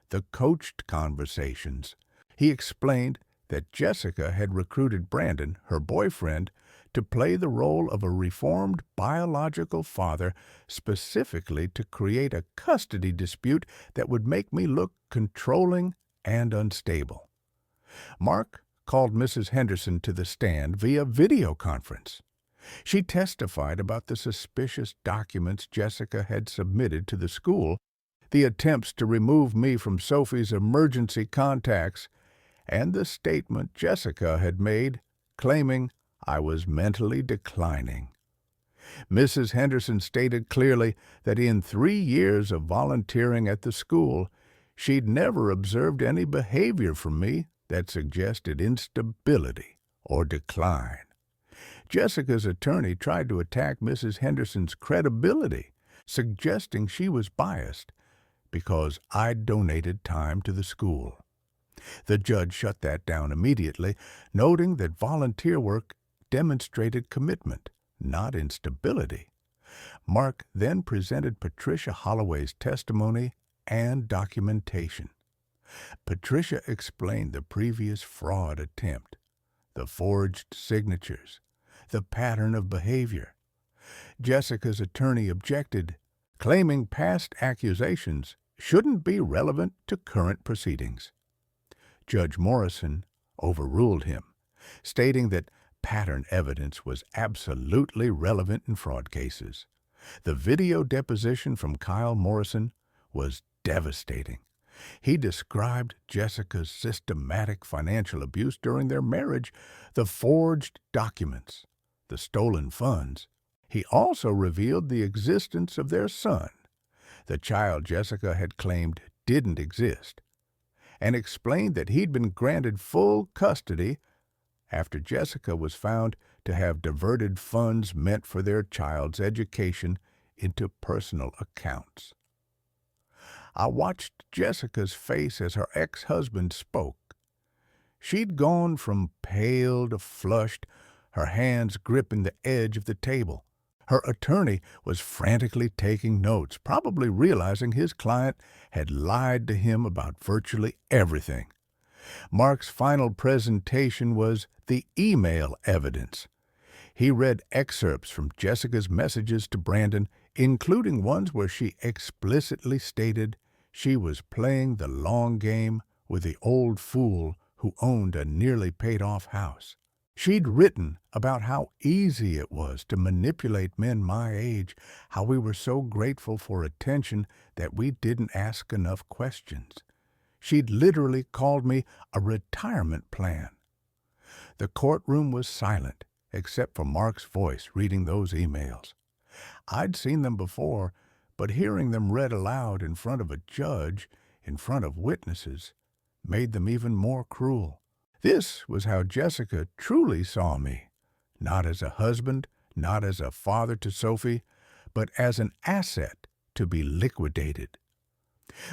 the coached conversations. He explained that Jessica had recruited Brandon, her boyfriend, to play the role of a reformed biological father specifically to create a custody dispute that would make me look controlling and unstable. Mark called Mrs. Henderson to the stand via video conference. She testified about the suspicious documents Jessica had submitted to the school, the attempts to remove me from Sophie's emergency contacts, and the statement Jessica had made claiming I was mentally declining. Mrs. Henderson stated clearly that in 3 years of volunteering at the school, she'd never observed any behavior from me that suggested instability or decline. Jessica's attorney tried to attack Mrs. Henderson's credibility, suggesting she was biased because I'd donated time to the school. The judge shut that down immediately, noting that volunteer work demonstrated commitment, not instability. Mark then presented Patricia Holloway's testimony and documentation. Patricia explained the previous fraud attempt, the forged signatures, the pattern of behavior. Jessica's attorney objected, claiming past accusations shouldn't be relevant to current proceedings. Judge Morrison overruled him, stating that pattern evidence was absolutely relevant in fraud cases. The video deposition from Kyle Morrison was devastating. He described Jessica's systematic financial abuse during their marriage, the forged documents, the stolen funds. He also revealed the existence of their son, the child Jessica had claimed didn't exist, and explained that he'd been granted full custody after Jessica was found to have diverted funds meant for their child's education into personal accounts. I watched Jessica's face as her ex-husband spoke. She'd gone from pale to flushed, her hands gripping the edge of the table. Her attorney was frantically taking notes, probably realizing his client had lied to him about virtually everything. Mark's final presentation was the email evidence. He read excerpts from Jessica's messages to Brandon, including ones where she explicitly stated she was playing the long game with the old fool who owned a nearly paid-off house. She'd written about how easy it was to manipulate men my age, how we were so grateful for attention that we didn't ask enough questions. She'd literally called me a retirement plan. The courtroom was silent, except for Mark's voice reading those emails. I'd seen them before, but hearing them read aloud in front of a judge, in front of witnesses, made them even more cruel. This was how Jessica truly saw me, not as a husband, not as a father to Sophie, but as an asset to be liquidated.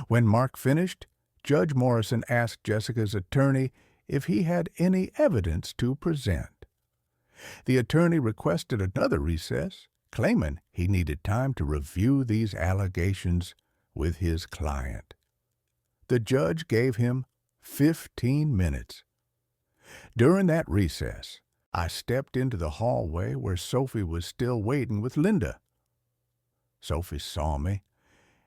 When Mark finished, Judge Morrison asked Jessica's attorney if he had any evidence to present. The attorney requested another recess, claiming he needed time to review these allegations with his client. The judge gave him 15 minutes. During that recess, I stepped into the hallway where Sophie was still waiting with Linda. Sophie saw me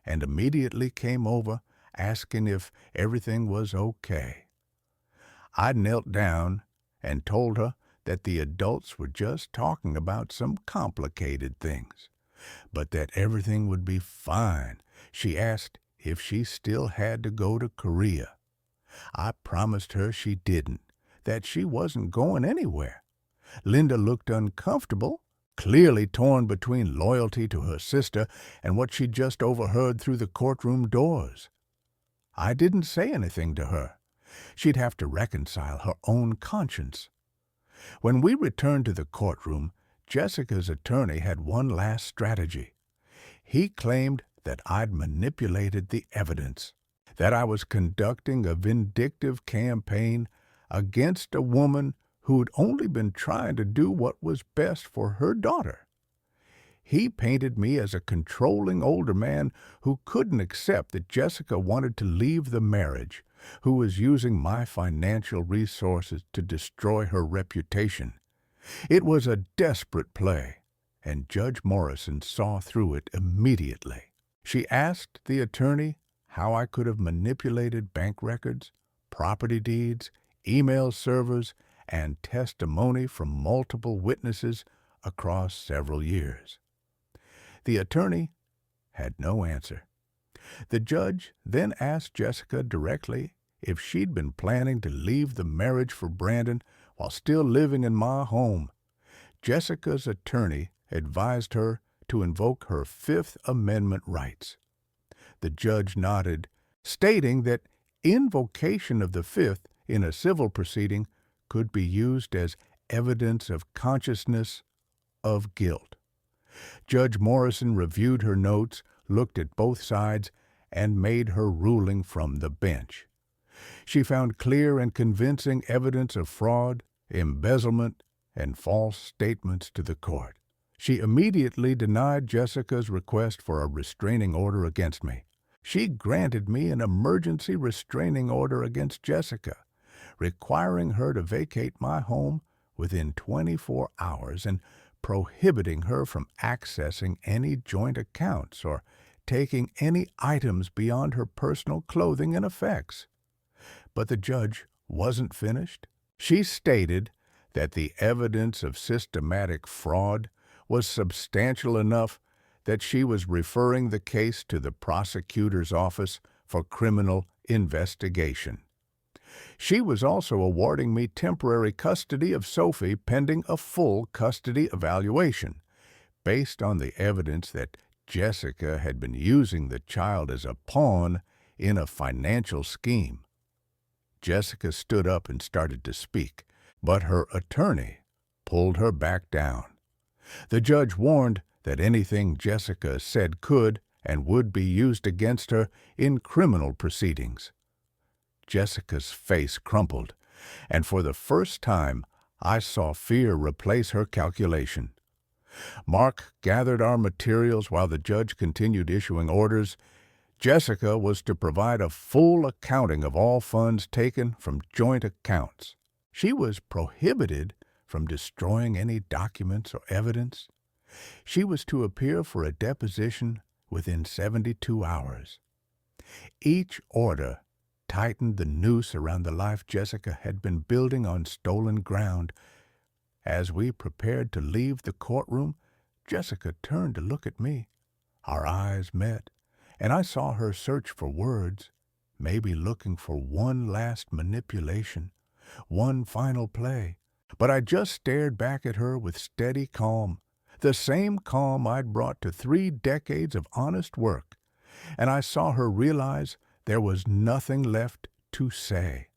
and immediately came over asking if everything was okay. I knelt down and told her that the adults were just talking about some complicated things, but that everything would be fine. She asked if she still had to go to Korea. I promised her she didn't, that she wasn't going anywhere. Linda looked uncomfortable, clearly torn between loyalty to her sister and what she'd just overheard through the courtroom doors. I didn't say anything to her. She'd have to reconcile her own conscience. When we returned to the courtroom, Jessica's attorney had one last strategy. He claimed that I'd manipulated the evidence, that I was conducting a vindictive campaign against a woman who'd only been trying to do what was best for her daughter. He painted me as a controlling older man who couldn't accept that Jessica wanted to leave the marriage, who was using my financial resources to destroy her reputation. It was a desperate play, and Judge Morrison saw through it immediately. She asked the attorney how I could have manipulated bank records, property deeds, email servers, and testimony from multiple witnesses across several years. The attorney had no answer. The judge then asked Jessica directly if she'd been planning to leave the marriage for Brandon while still living in my home. Jessica's attorney advised her to invoke her Fifth Amendment rights. The judge nodded, stating that invocation of the Fifth in a civil proceeding could be used as evidence of consciousness of guilt. Judge Morrison reviewed her notes, looked at both sides, and made her ruling from the bench. She found clear and convincing evidence of fraud, embezzlement, and false statements to the court. She immediately denied Jessica's request for a restraining order against me. She granted me an emergency restraining order against Jessica, requiring her to vacate my home within 24 hours and prohibiting her from accessing any joint accounts or taking any items beyond her personal clothing and effects. But the judge wasn't finished. She stated that the evidence of systematic fraud was substantial enough that she was referring the case to the prosecutor's office for criminal investigation. She was also awarding me temporary custody of Sophie pending a full custody evaluation, based on the evidence that Jessica had been using the child as a pawn in a financial scheme. Jessica stood up and started to speak, but her attorney pulled her back down. The judge warned that anything Jessica said could and would be used against her in criminal proceedings. Jessica's face crumpled, and for the first time I saw fear replace her calculation. Mark gathered our materials while the judge continued issuing orders. Jessica was to provide a full accounting of all funds taken from joint accounts. She was prohibited from destroying any documents or evidence. She was to appear for a deposition within 72 hours. Each order tightened the noose around the life Jessica had been building on stolen ground. As we prepared to leave the courtroom, Jessica turned to look at me. Our eyes met, and I saw her search for words, maybe looking for one last manipulation, one final play. But I just stared back at her with steady calm, the same calm I'd brought to 3 decades of honest work, and I saw her realize there was nothing left to say.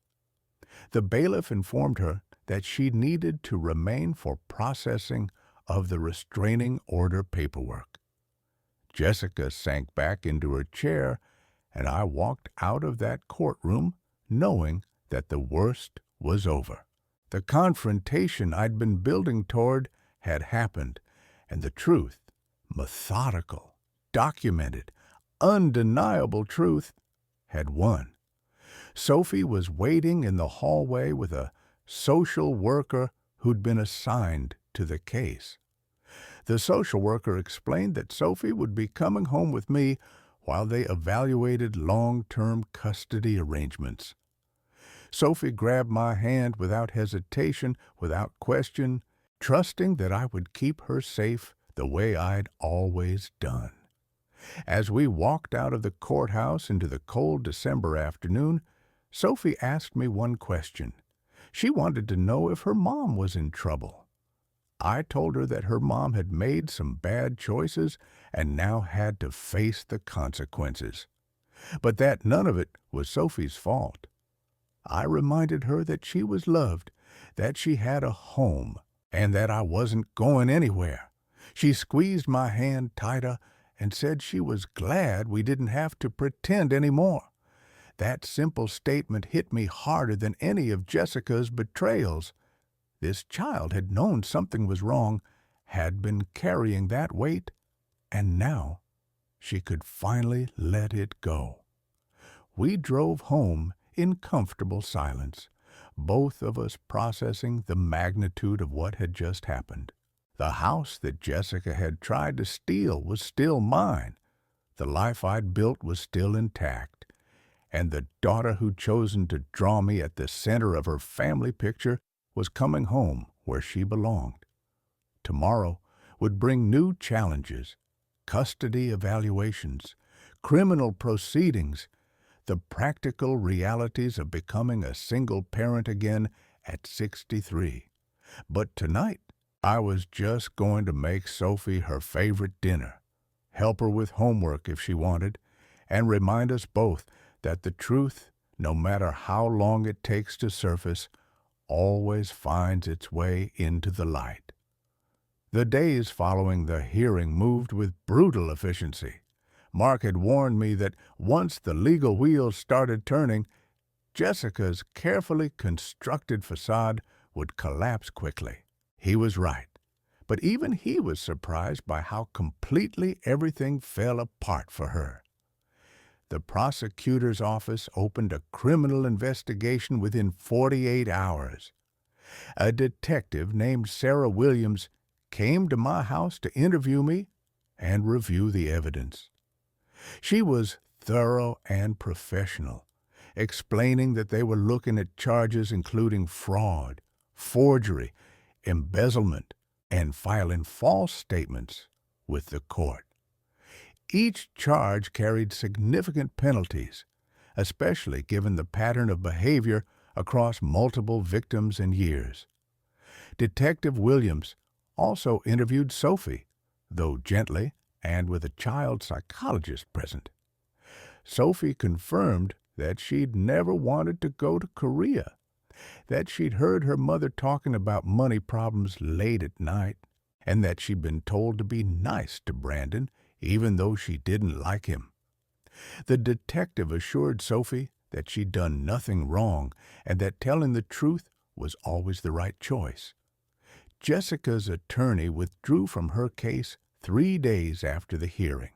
The bailiff informed her that she needed to remain for processing of the restraining order paperwork. Jessica sank back into her chair, and I walked out of that courtroom knowing that the worst was over. The confrontation I'd been building toward had happened, and the truth, methodical, documented, undeniable truth, had won. Sophie was waiting in the hallway with a social worker who'd been assigned to the case. The social worker explained that Sophie would be coming home with me while they evaluated long-term custody arrangements. Sophie grabbed my hand without hesitation, without question, trusting that I would keep her safe the way I'd always done. As we walked out of the courthouse into the cold December afternoon, Sophie asked me one question. She wanted to know if her mom was in trouble. I told her that her mom had made some bad choices and now had to face the consequences, but that none of it was Sophie's fault. I reminded her that she was loved, that she had a home, and that I wasn't going anywhere. She squeezed my hand tighter and said she was glad we didn't have to pretend anymore. That simple statement hit me harder than any of Jessica's betrayals. This child had known something was wrong, had been carrying that weight, and now she could finally let it go. We drove home in comfortable silence, both of us processing the magnitude of what had just happened. The house that Jessica had tried to steal was still mine. The life I'd built was still intact. And the daughter who'd chosen to draw me at the center of her family picture was coming home where she belonged. Tomorrow would bring new challenges, custody evaluations, criminal proceedings, the practical realities of becoming a single parent again at 63. But tonight, I was just going to make Sophie her favorite dinner, help her with homework if she wanted, and remind us both that the truth, no matter how long it takes to surface, always finds its way into the light. The days following the hearing moved with brutal efficiency. Mark had warned me that once the legal wheels started turning, Jessica's carefully constructed facade would collapse quickly. He was right, but even he was surprised by how completely everything fell apart for her. The prosecutor's office opened a criminal investigation within 48 hours. A detective named Sarah Williams came to my house to interview me and review the evidence. She was thorough and professional, explaining that they were looking at charges including fraud, forgery, embezzlement, and filing false statements with the court. Each charge carried significant penalties, especially given the pattern of behavior across multiple victims and years. Detective Williams also interviewed Sophie, though gently and with a child psychologist present. Sophie confirmed that she'd never wanted to go to Korea, that she'd heard her mother talking about money problems late at night, and that she'd been told to be nice to Brandon even though she didn't like him. The detective assured Sophie that she'd done nothing wrong and that telling the truth was always the right choice. Jessica's attorney withdrew from her case 3 days after the hearing.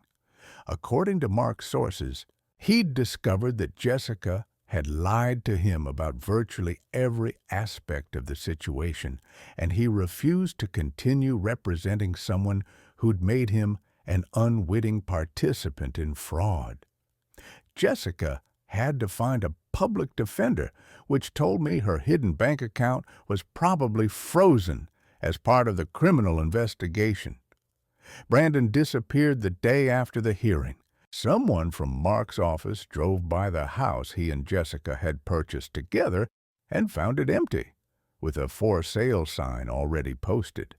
According to Mark's sources, he'd discovered that Jessica had lied to him about virtually every aspect of the situation, and he refused to continue representing someone who'd made him an unwitting participant in fraud. Jessica had to find a public defender, which told me her hidden bank account was probably frozen as part of the criminal investigation. Brandon disappeared the day after the hearing. Someone from Mark's office drove by the house he and Jessica had purchased together and found it empty, with a for sale sign already posted.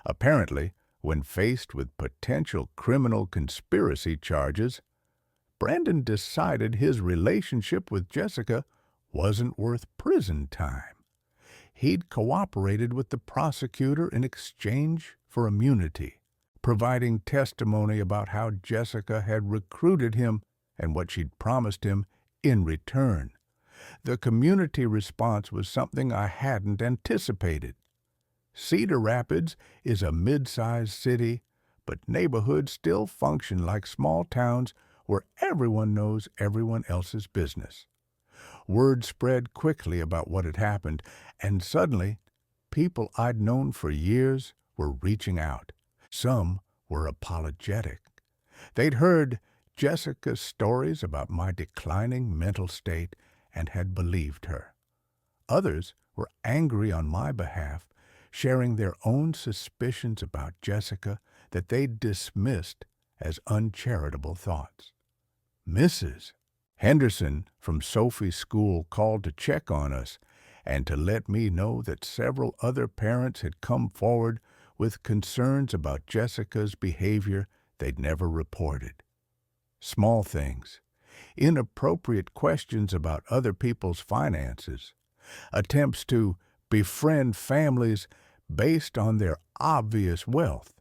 Apparently, when faced with potential criminal conspiracy charges, Brandon decided his relationship with Jessica wasn't worth prison time. He'd cooperated with the prosecutor in exchange for immunity, providing testimony about how Jessica had recruited him and what she'd promised him in return. The community response was something I hadn't anticipated. Cedar Rapids is a mid-sized city, but neighborhoods still function like small towns where everyone knows everyone else's business. Word spread quickly about what had happened, and suddenly, people I'd known for years were reaching out. Some were apologetic. They'd heard Jessica's stories about my declining mental state and had believed her. Others were angry on my behalf, sharing their own suspicions about Jessica that they'd dismissed as uncharitable thoughts. Mrs. Henderson from Sophie's school called to check on us and to let me know that several other parents had come forward with concerns about Jessica's behavior they'd never reported. Small things, inappropriate questions about other people's finances, attempts to befriend families based on their obvious wealth,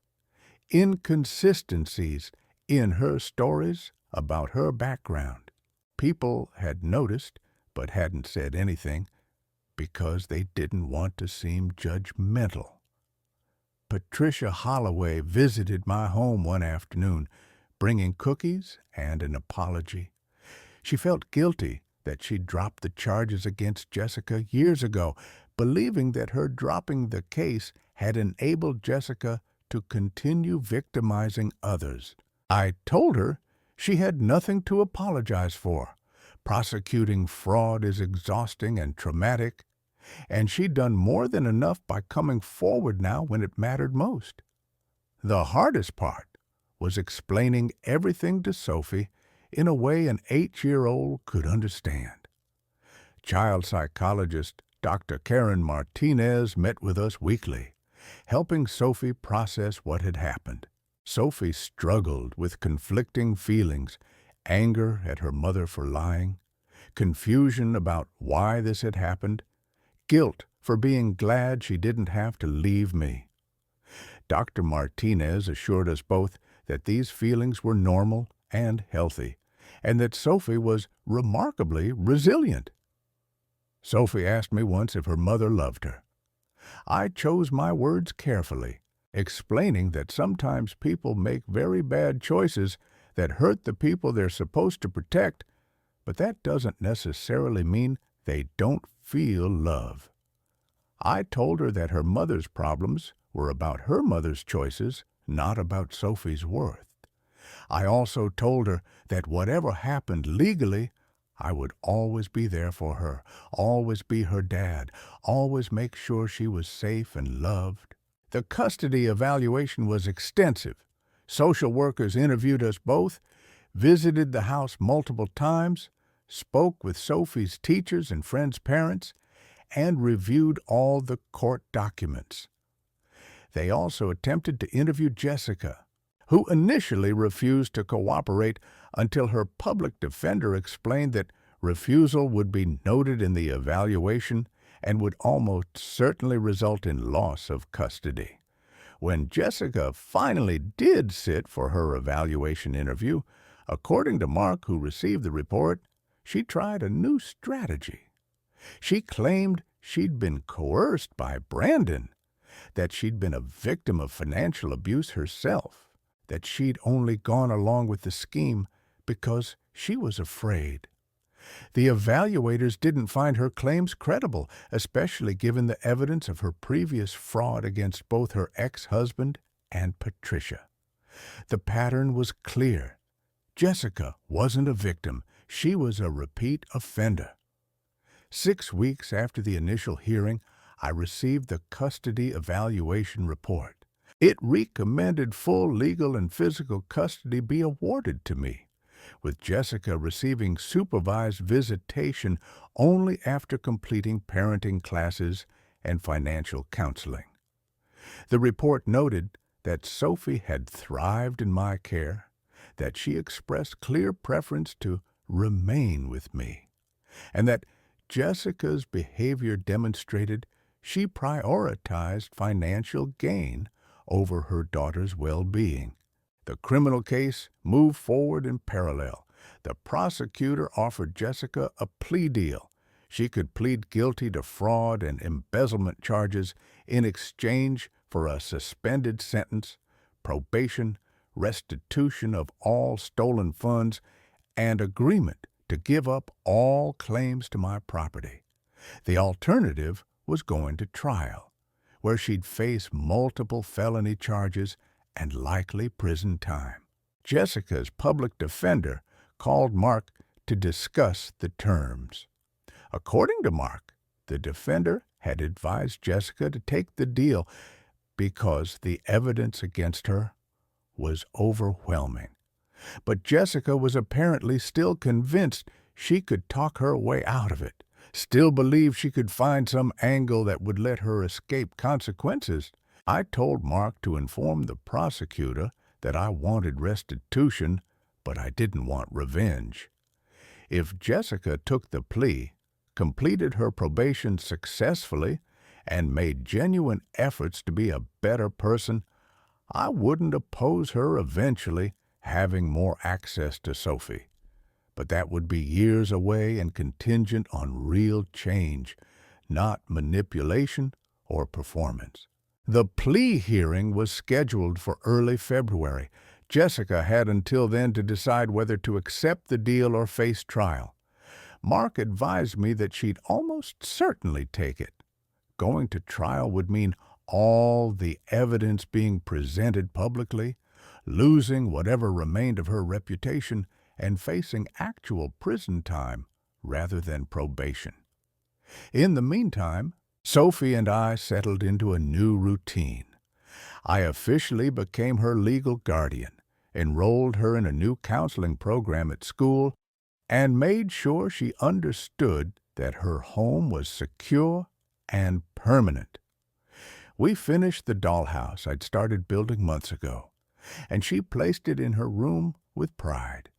inconsistencies in her stories about her background. People had noticed but hadn't said anything because they didn't want to seem judgmental. Patricia Holloway visited my home one afternoon, bringing cookies and an apology. She felt guilty that she'd dropped the charges against Jessica years ago, believing that her dropping the case had enabled Jessica to continue victimizing others. I told her she had nothing to apologize for. Prosecuting fraud is exhausting and traumatic, and she'd done more than enough by coming forward now when it mattered most. The hardest part was explaining everything to Sophie in a way an 8-year-old could understand. Child psychologist Dr. Karen Martinez met with us weekly, helping Sophie process what had happened. Sophie struggled with conflicting feelings, anger at her mother for lying, confusion about why this had happened, guilt for being glad she didn't have to leave me. Dr. Martinez assured us both that these feelings were normal and healthy, and that Sophie was remarkably resilient. Sophie asked me once if her mother loved her. I chose my words carefully, explaining that sometimes people make very bad choices that hurt the people they're supposed to protect, but that doesn't necessarily mean they don't feel love. I told her that her mother's problems were about her mother's choices, not about Sophie's worth. I also told her that whatever happened legally, I would always be there for her, always be her dad, always make sure she was safe and loved. The custody evaluation was extensive. Social workers interviewed us both, visited the house multiple times, spoke with Sophie's teachers and friends' parents, and reviewed all the court documents. They also attempted to interview Jessica, who initially refused to cooperate until her public defender explained that refusal would be noted in the evaluation and would almost certainly result in loss of custody. When Jessica finally did sit for her evaluation interview, according to Mark, who received the report, she tried a new strategy. She claimed she'd been coerced by Brandon, that she'd been a victim of financial abuse herself, that she'd only gone along with the scheme because she was afraid. The evaluators didn't find her claims credible, especially given the evidence of her previous fraud against both her ex-husband and Patricia. The pattern was clear. Jessica wasn't a victim. She was a repeat offender. 6 weeks after the initial hearing, I received the custody evaluation report. It recommended full legal and physical custody be awarded to me, with Jessica receiving supervised visitation only after completing parenting classes and financial counseling. The report noted that Sophie had thrived in my care, that she expressed clear preference to remain with me, and that Jessica's behavior demonstrated she prioritized financial gain over her daughter's well-being. The criminal case moved forward in parallel. The prosecutor offered Jessica a plea deal. She could plead guilty to fraud and embezzlement charges in exchange for a suspended sentence, probation, restitution of all stolen funds, and agreement to give up all claims to my property. The alternative was going to trial, where she'd face multiple felony charges and likely prison time. Jessica's public defender called Mark to discuss the terms. According to Mark, the defender had advised Jessica to take the deal because the evidence against her was overwhelming. But Jessica was apparently still convinced she could talk her way out of it, still believed she could find some angle that would let her escape consequences. I told Mark to inform the prosecutor that I wanted restitution, but I didn't want revenge. If Jessica took the plea, completed her probation successfully, and made genuine efforts to be a better person, I wouldn't oppose her eventually having more access to Sophie. But that would be years away and contingent on real change, not manipulation or performance. The plea hearing was scheduled for early February. Jessica had until then to decide whether to accept the deal or face trial. Mark advised me that she'd almost certainly take it. Going to trial would mean all the evidence being presented publicly, losing whatever remained of her reputation, and facing actual prison time rather than probation. In the meantime, Sophie and I settled into a new routine. I officially became her legal guardian, enrolled her in a new counseling program at school, and made sure she understood that her home was secure and permanent. We finished the dollhouse I'd started building months ago, and she placed it in her room with pride.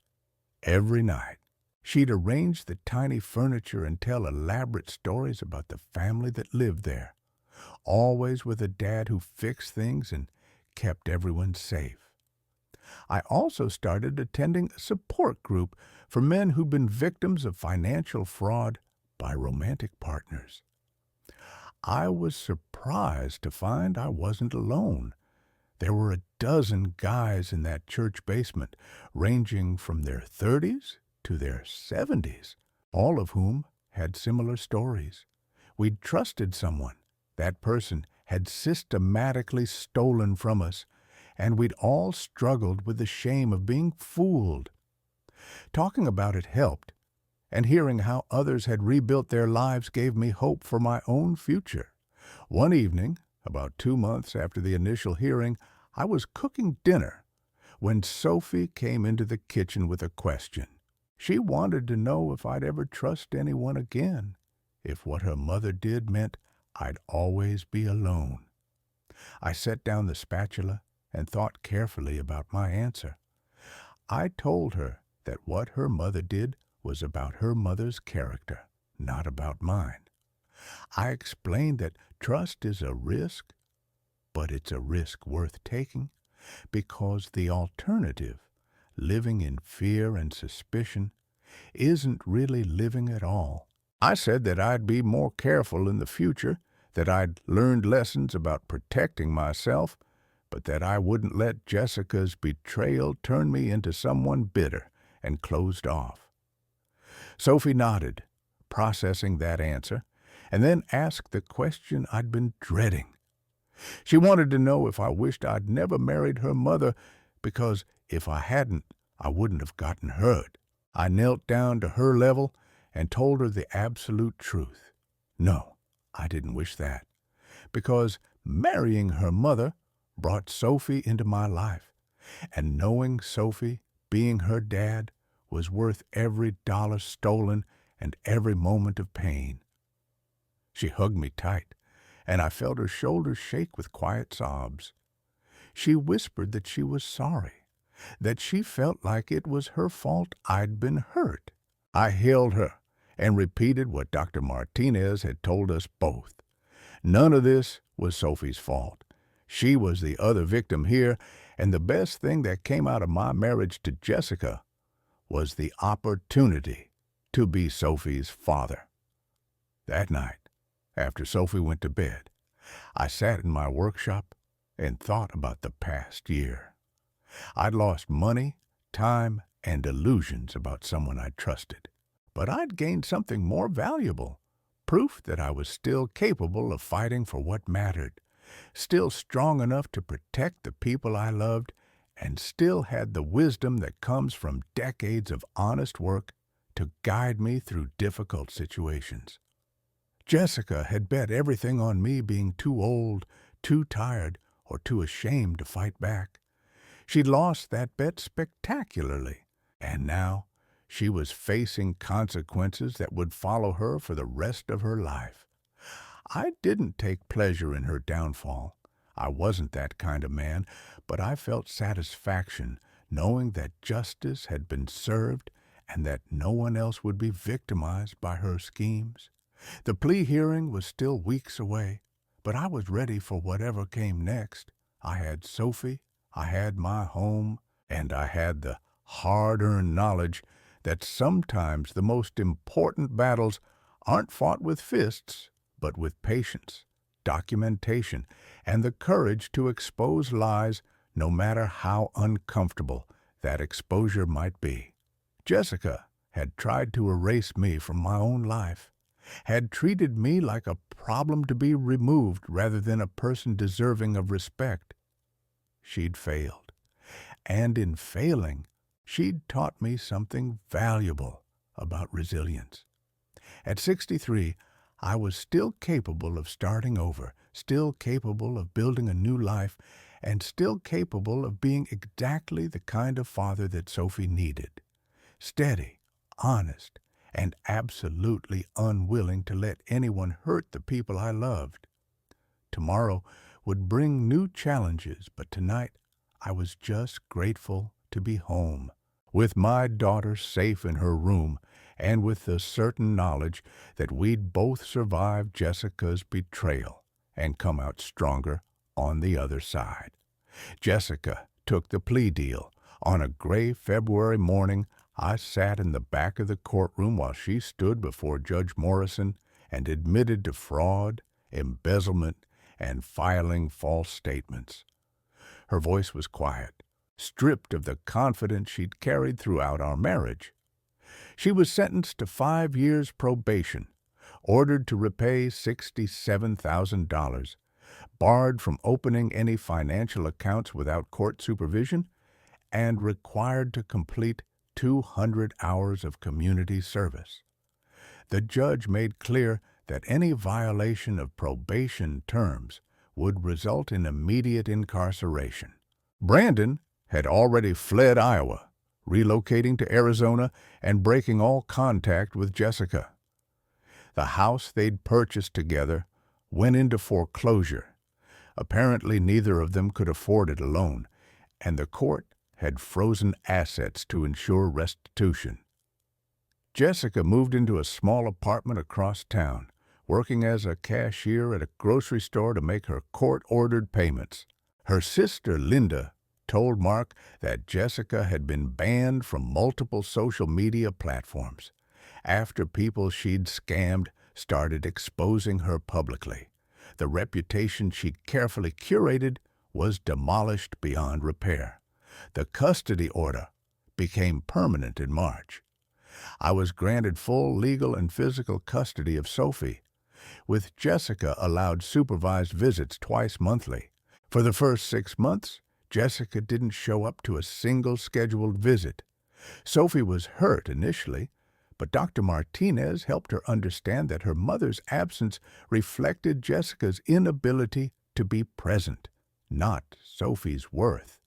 Every night, she'd arrange the tiny furniture and tell elaborate stories about the family that lived there, always with a dad who fixed things and kept everyone safe. I also started attending a support group for men who'd been victims of financial fraud by romantic partners. I was surprised to find I wasn't alone. There were a dozen guys in that church basement, ranging from their 30s to their 70s, all of whom had similar stories. We'd trusted someone. That person had systematically stolen from us, and we'd all struggled with the shame of being fooled. Talking about it helped, and hearing how others had rebuilt their lives gave me hope for my own future. One evening, about 2 months after the initial hearing, I was cooking dinner when Sophie came into the kitchen with a question. She wanted to know if I'd ever trust anyone again, if what her mother did meant I'd always be alone. I set down the spatula and thought carefully about my answer. I told her that what her mother did was about her mother's character, not about mine. I explained that trust is a risk, but it's a risk worth taking, because the alternative, living in fear and suspicion, isn't really living at all. I said that I'd be more careful in the future, that I'd learned lessons about protecting myself, but that I wouldn't let Jessica's betrayal turn me into someone bitter and closed off. Sophie nodded, processing that answer, and then asked the question I'd been dreading. She wanted to know if I wished I'd never married her mother, because if I hadn't, I wouldn't have gotten hurt. I knelt down to her level and told her the absolute truth. No, I didn't wish that, because marrying her mother brought Sophie into my life, and knowing Sophie, being her dad, was worth every dollar stolen and every moment of pain. She hugged me tight, and I felt her shoulders shake with quiet sobs. She whispered that she was sorry, that she felt like it was her fault I'd been hurt. I held her and repeated what Dr. Martinez had told us both. None of this was Sophie's fault. She was the other victim here, and the best thing that came out of my marriage to Jessica was the opportunity to be Sophie's father. That night, after Sophie went to bed, I sat in my workshop and thought about the past year. I'd lost money, time, and illusions about someone I'd trusted. But I'd gained something more valuable, proof that I was still capable of fighting for what mattered, still strong enough to protect the people I loved, and still had the wisdom that comes from decades of honest work to guide me through difficult situations. Jessica had bet everything on me being too old, too tired, or too ashamed to fight back. She'd lost that bet spectacularly, and now she was facing consequences that would follow her for the rest of her life. I didn't take pleasure in her downfall. I wasn't that kind of man, but I felt satisfaction knowing that justice had been served and that no one else would be victimized by her schemes. The plea hearing was still weeks away, but I was ready for whatever came next. I had Sophie, I had my home, and I had the hard-earned knowledge that sometimes the most important battles aren't fought with fists, but with patience, documentation, and the courage to expose lies no matter how uncomfortable that exposure might be. Jessica had tried to erase me from my own life, had treated me like a problem to be removed rather than a person deserving of respect. She'd failed, and in failing, she'd taught me something valuable about resilience. At 63, I was still capable of starting over, still capable of building a new life, and still capable of being exactly the kind of father that Sophie needed. Steady, honest, and absolutely unwilling to let anyone hurt the people I loved. Tomorrow would bring new challenges, but tonight I was just grateful to be home, with my daughter safe in her room, and with the certain knowledge that we'd both survive Jessica's betrayal and come out stronger on the other side. Jessica took the plea deal. On a gray February morning, I sat in the back of the courtroom while she stood before Judge Morrison and admitted to fraud, embezzlement, and filing false statements. Her voice was quiet, stripped of the confidence she'd carried throughout our marriage. She was sentenced to 5 years probation, ordered to repay $67,000, barred from opening any financial accounts without court supervision, and required to complete 200 hours of community service. The judge made clear that any violation of probation terms would result in immediate incarceration. Brandon had already fled Iowa, relocating to Arizona and breaking all contact with Jessica. The house they'd purchased together went into foreclosure. Apparently neither of them could afford it alone, and the court had frozen assets to ensure restitution. Jessica moved into a small apartment across town, working as a cashier at a grocery store to make her court-ordered payments. Her sister, Linda, told Mark that Jessica had been banned from multiple social media platforms after people she'd scammed started exposing her publicly. The reputation she'd carefully curated was demolished beyond repair. The custody order became permanent in March. I was granted full legal and physical custody of Sophie, with Jessica allowed supervised visits twice monthly. For the first 6 months, Jessica didn't show up to a single scheduled visit. Sophie was hurt initially, but Dr. Martinez helped her understand that her mother's absence reflected Jessica's inability to be present, not Sophie's worth.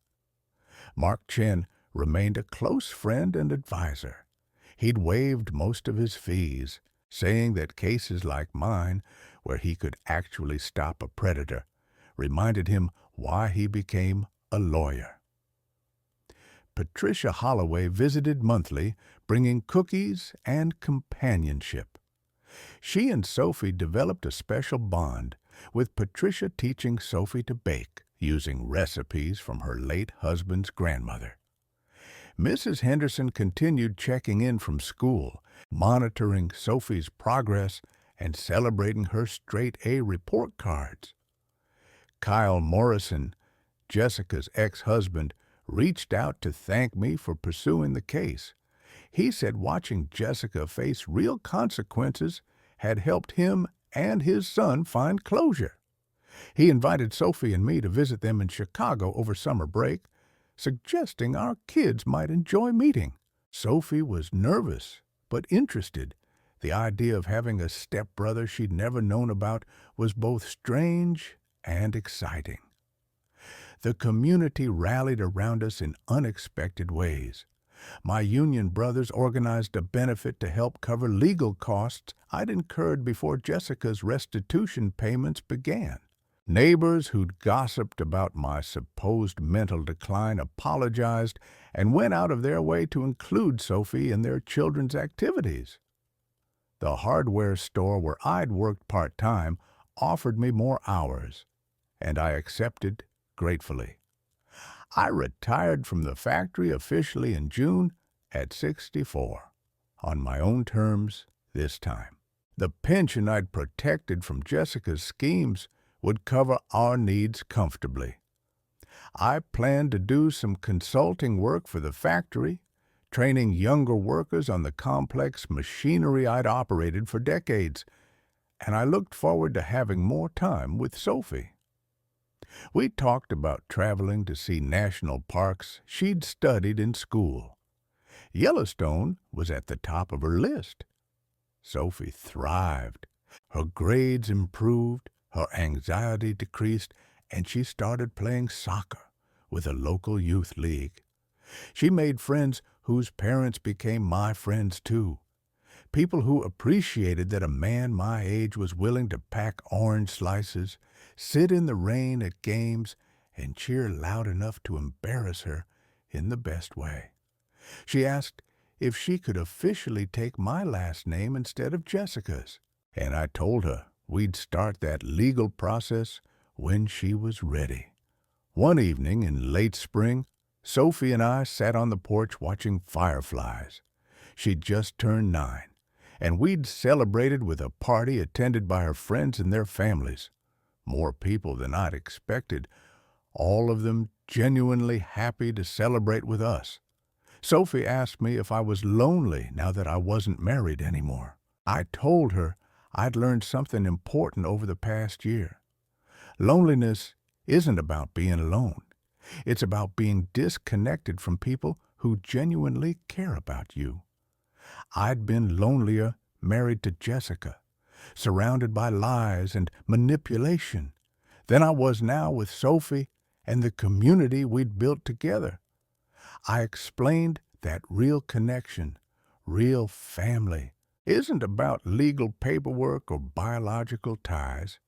Mark Chen remained a close friend and advisor. He'd waived most of his fees, saying that cases like mine, where he could actually stop a predator, reminded him why he became a lawyer. Patricia Holloway visited monthly, bringing cookies and companionship. She and Sophie developed a special bond, with Patricia teaching Sophie to bake, using recipes from her late husband's grandmother. Mrs. Henderson continued checking in from school, monitoring Sophie's progress and celebrating her straight-A report cards. Kyle Morrison, Jessica's ex-husband, reached out to thank me for pursuing the case. He said watching Jessica face real consequences had helped him and his son find closure. He invited Sophie and me to visit them in Chicago over summer break, suggesting our kids might enjoy meeting. Sophie was nervous, but interested. The idea of having a stepbrother she'd never known about was both strange and exciting. The community rallied around us in unexpected ways. My union brothers organized a benefit to help cover legal costs I'd incurred before Jessica's restitution payments began. Neighbors who'd gossiped about my supposed mental decline apologized and went out of their way to include Sophie in their children's activities. The hardware store where I'd worked part-time offered me more hours, and I accepted gratefully. I retired from the factory officially in June at 64, on my own terms this time. The pension I'd protected from Jessica's schemes would cover our needs comfortably. I planned to do some consulting work for the factory, training younger workers on the complex machinery I'd operated for decades, and I looked forward to having more time with Sophie. We talked about traveling to see national parks she'd studied in school. Yellowstone was at the top of her list. Sophie thrived. Her grades improved, her anxiety decreased, and she started playing soccer with a local youth league. She made friends whose parents became my friends too. People who appreciated that a man my age was willing to pack orange slices, sit in the rain at games, and cheer loud enough to embarrass her in the best way. She asked if she could officially take my last name instead of Jessica's, and I told her we'd start that legal process when she was ready. One evening in late spring, Sophie and I sat on the porch watching fireflies. She'd just turned 9, and we'd celebrated with a party attended by her friends and their families. More people than I'd expected, all of them genuinely happy to celebrate with us. Sophie asked me if I was lonely now that I wasn't married anymore. I told her I'd learned something important over the past year. Loneliness isn't about being alone. It's about being disconnected from people who genuinely care about you. I'd been lonelier married to Jessica, surrounded by lies and manipulation, than I was now with Sophie and the community we'd built together. I explained that real connection, real family, isn't about legal paperwork or biological ties.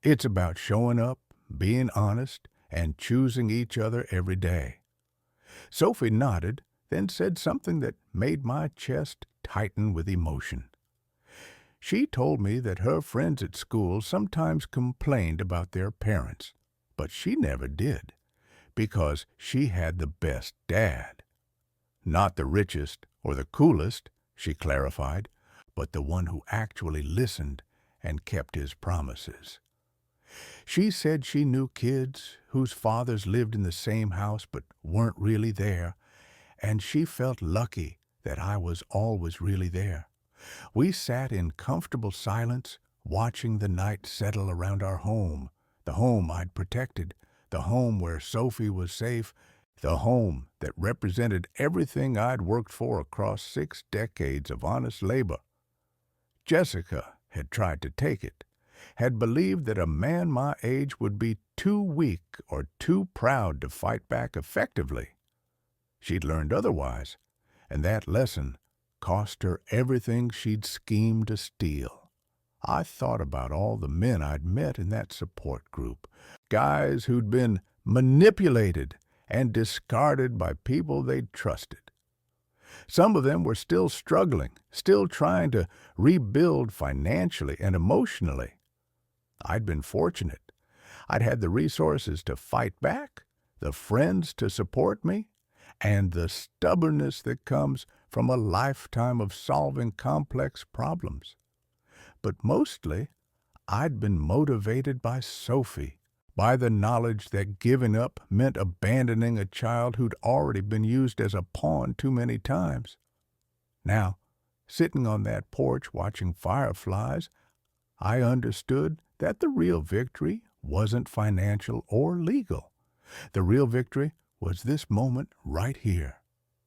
It's about showing up, being honest, and choosing each other every day. Sophie nodded, then said something that made my chest tighten with emotion. She told me that her friends at school sometimes complained about their parents, but she never did, because she had the best dad. Not the richest or the coolest, she clarified, but the one who actually listened and kept his promises. She said she knew kids whose fathers lived in the same house but weren't really there, and she felt lucky that I was always really there. We sat in comfortable silence, watching the night settle around our home, the home I'd protected, the home where Sophie was safe, the home that represented everything I'd worked for across 6 decades of honest labor. Jessica had tried to take it, had believed that a man my age would be too weak or too proud to fight back effectively. She'd learned otherwise, and that lesson cost her everything she'd schemed to steal. I thought about all the men I'd met in that support group, guys who'd been manipulated and discarded by people they'd trusted. Some of them were still struggling, still trying to rebuild financially and emotionally. I'd been fortunate. I'd had the resources to fight back, the friends to support me, and the stubbornness that comes from a lifetime of solving complex problems. But mostly, I'd been motivated by Sophie, by the knowledge that giving up meant abandoning a child who'd already been used as a pawn too many times. Now, sitting on that porch watching fireflies, I understood that the real victory wasn't financial or legal. The real victory was this moment right here.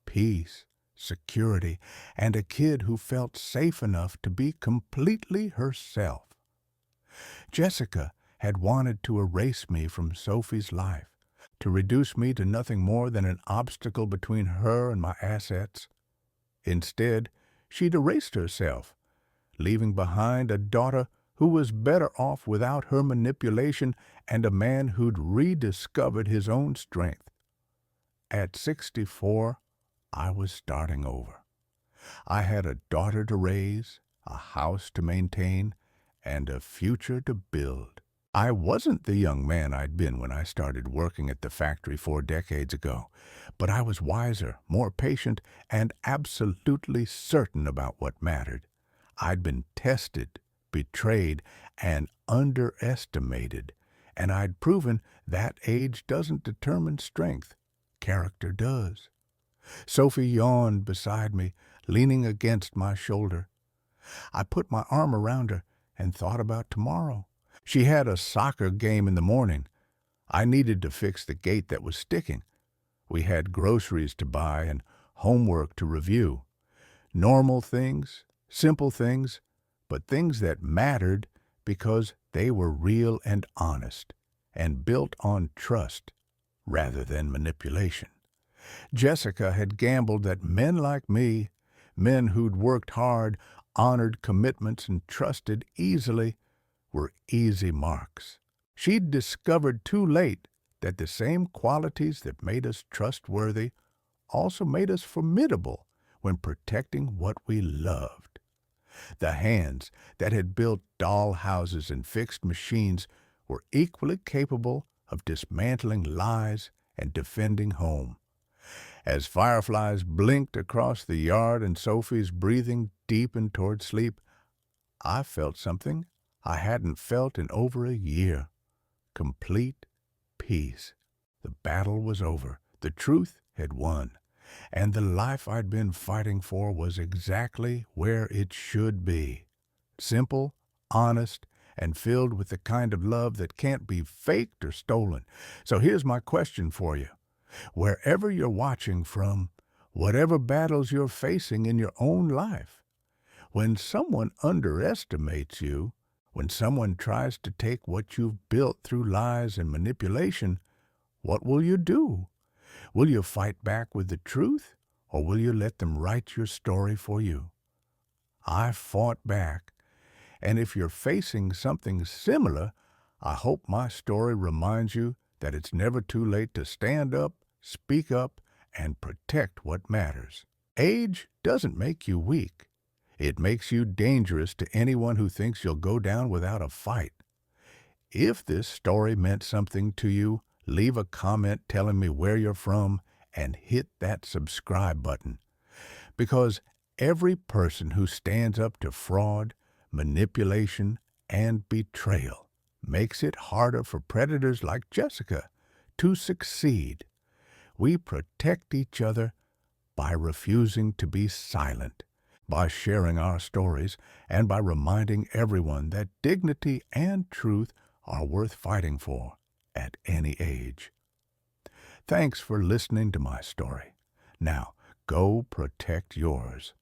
Peace, security, and a kid who felt safe enough to be completely herself. Jessica had wanted to erase me from Sophie's life, to reduce me to nothing more than an obstacle between her and my assets. Instead, she'd erased herself, leaving behind a daughter who was better off without her manipulation and a man who'd rediscovered his own strength. At 64, I was starting over. I had a daughter to raise, a house to maintain, and a future to build. I wasn't the young man I'd been when I started working at the factory 4 decades ago, but I was wiser, more patient, and absolutely certain about what mattered. I'd been tested, betrayed, and underestimated, and I'd proven that age doesn't determine strength. Character does. Sophie yawned beside me, leaning against my shoulder. I put my arm around her and thought about tomorrow. She had a soccer game in the morning. I needed to fix the gate that was sticking. We had groceries to buy and homework to review. Normal things, simple things, but things that mattered because they were real and honest and built on trust rather than manipulation. Jessica had gambled that men like me, men who'd worked hard, honored commitments, and trusted easily, were easy marks. She'd discovered too late that the same qualities that made us trustworthy also made us formidable when protecting what we loved. The hands that had built doll houses and fixed machines were equally capable of dismantling lies and defending home. As fireflies blinked across the yard and Sophie's breathing deepened toward sleep, I felt something I hadn't felt in over a year. Complete peace. The battle was over. The truth had won. And the life I'd been fighting for was exactly where it should be. Simple, honest, and filled with the kind of love that can't be faked or stolen. So here's my question for you. Wherever you're watching from, whatever battles you're facing in your own life, when someone underestimates you, when someone tries to take what you've built through lies and manipulation, what will you do? Will you fight back with the truth, or will you let them write your story for you? I fought back, and if you're facing something similar, I hope my story reminds you that it's never too late to stand up, speak up, and protect what matters. Age doesn't make you weak. It makes you dangerous to anyone who thinks you'll go down without a fight. If this story meant something to you, leave a comment telling me where you're from and hit that subscribe button. Because every person who stands up to fraud, manipulation, and betrayal makes it harder for predators like Jessica to succeed. We protect each other by refusing to be silent, by sharing our stories, and by reminding everyone that dignity and truth are worth fighting for at any age. Thanks for listening to my story. Now, go protect yours.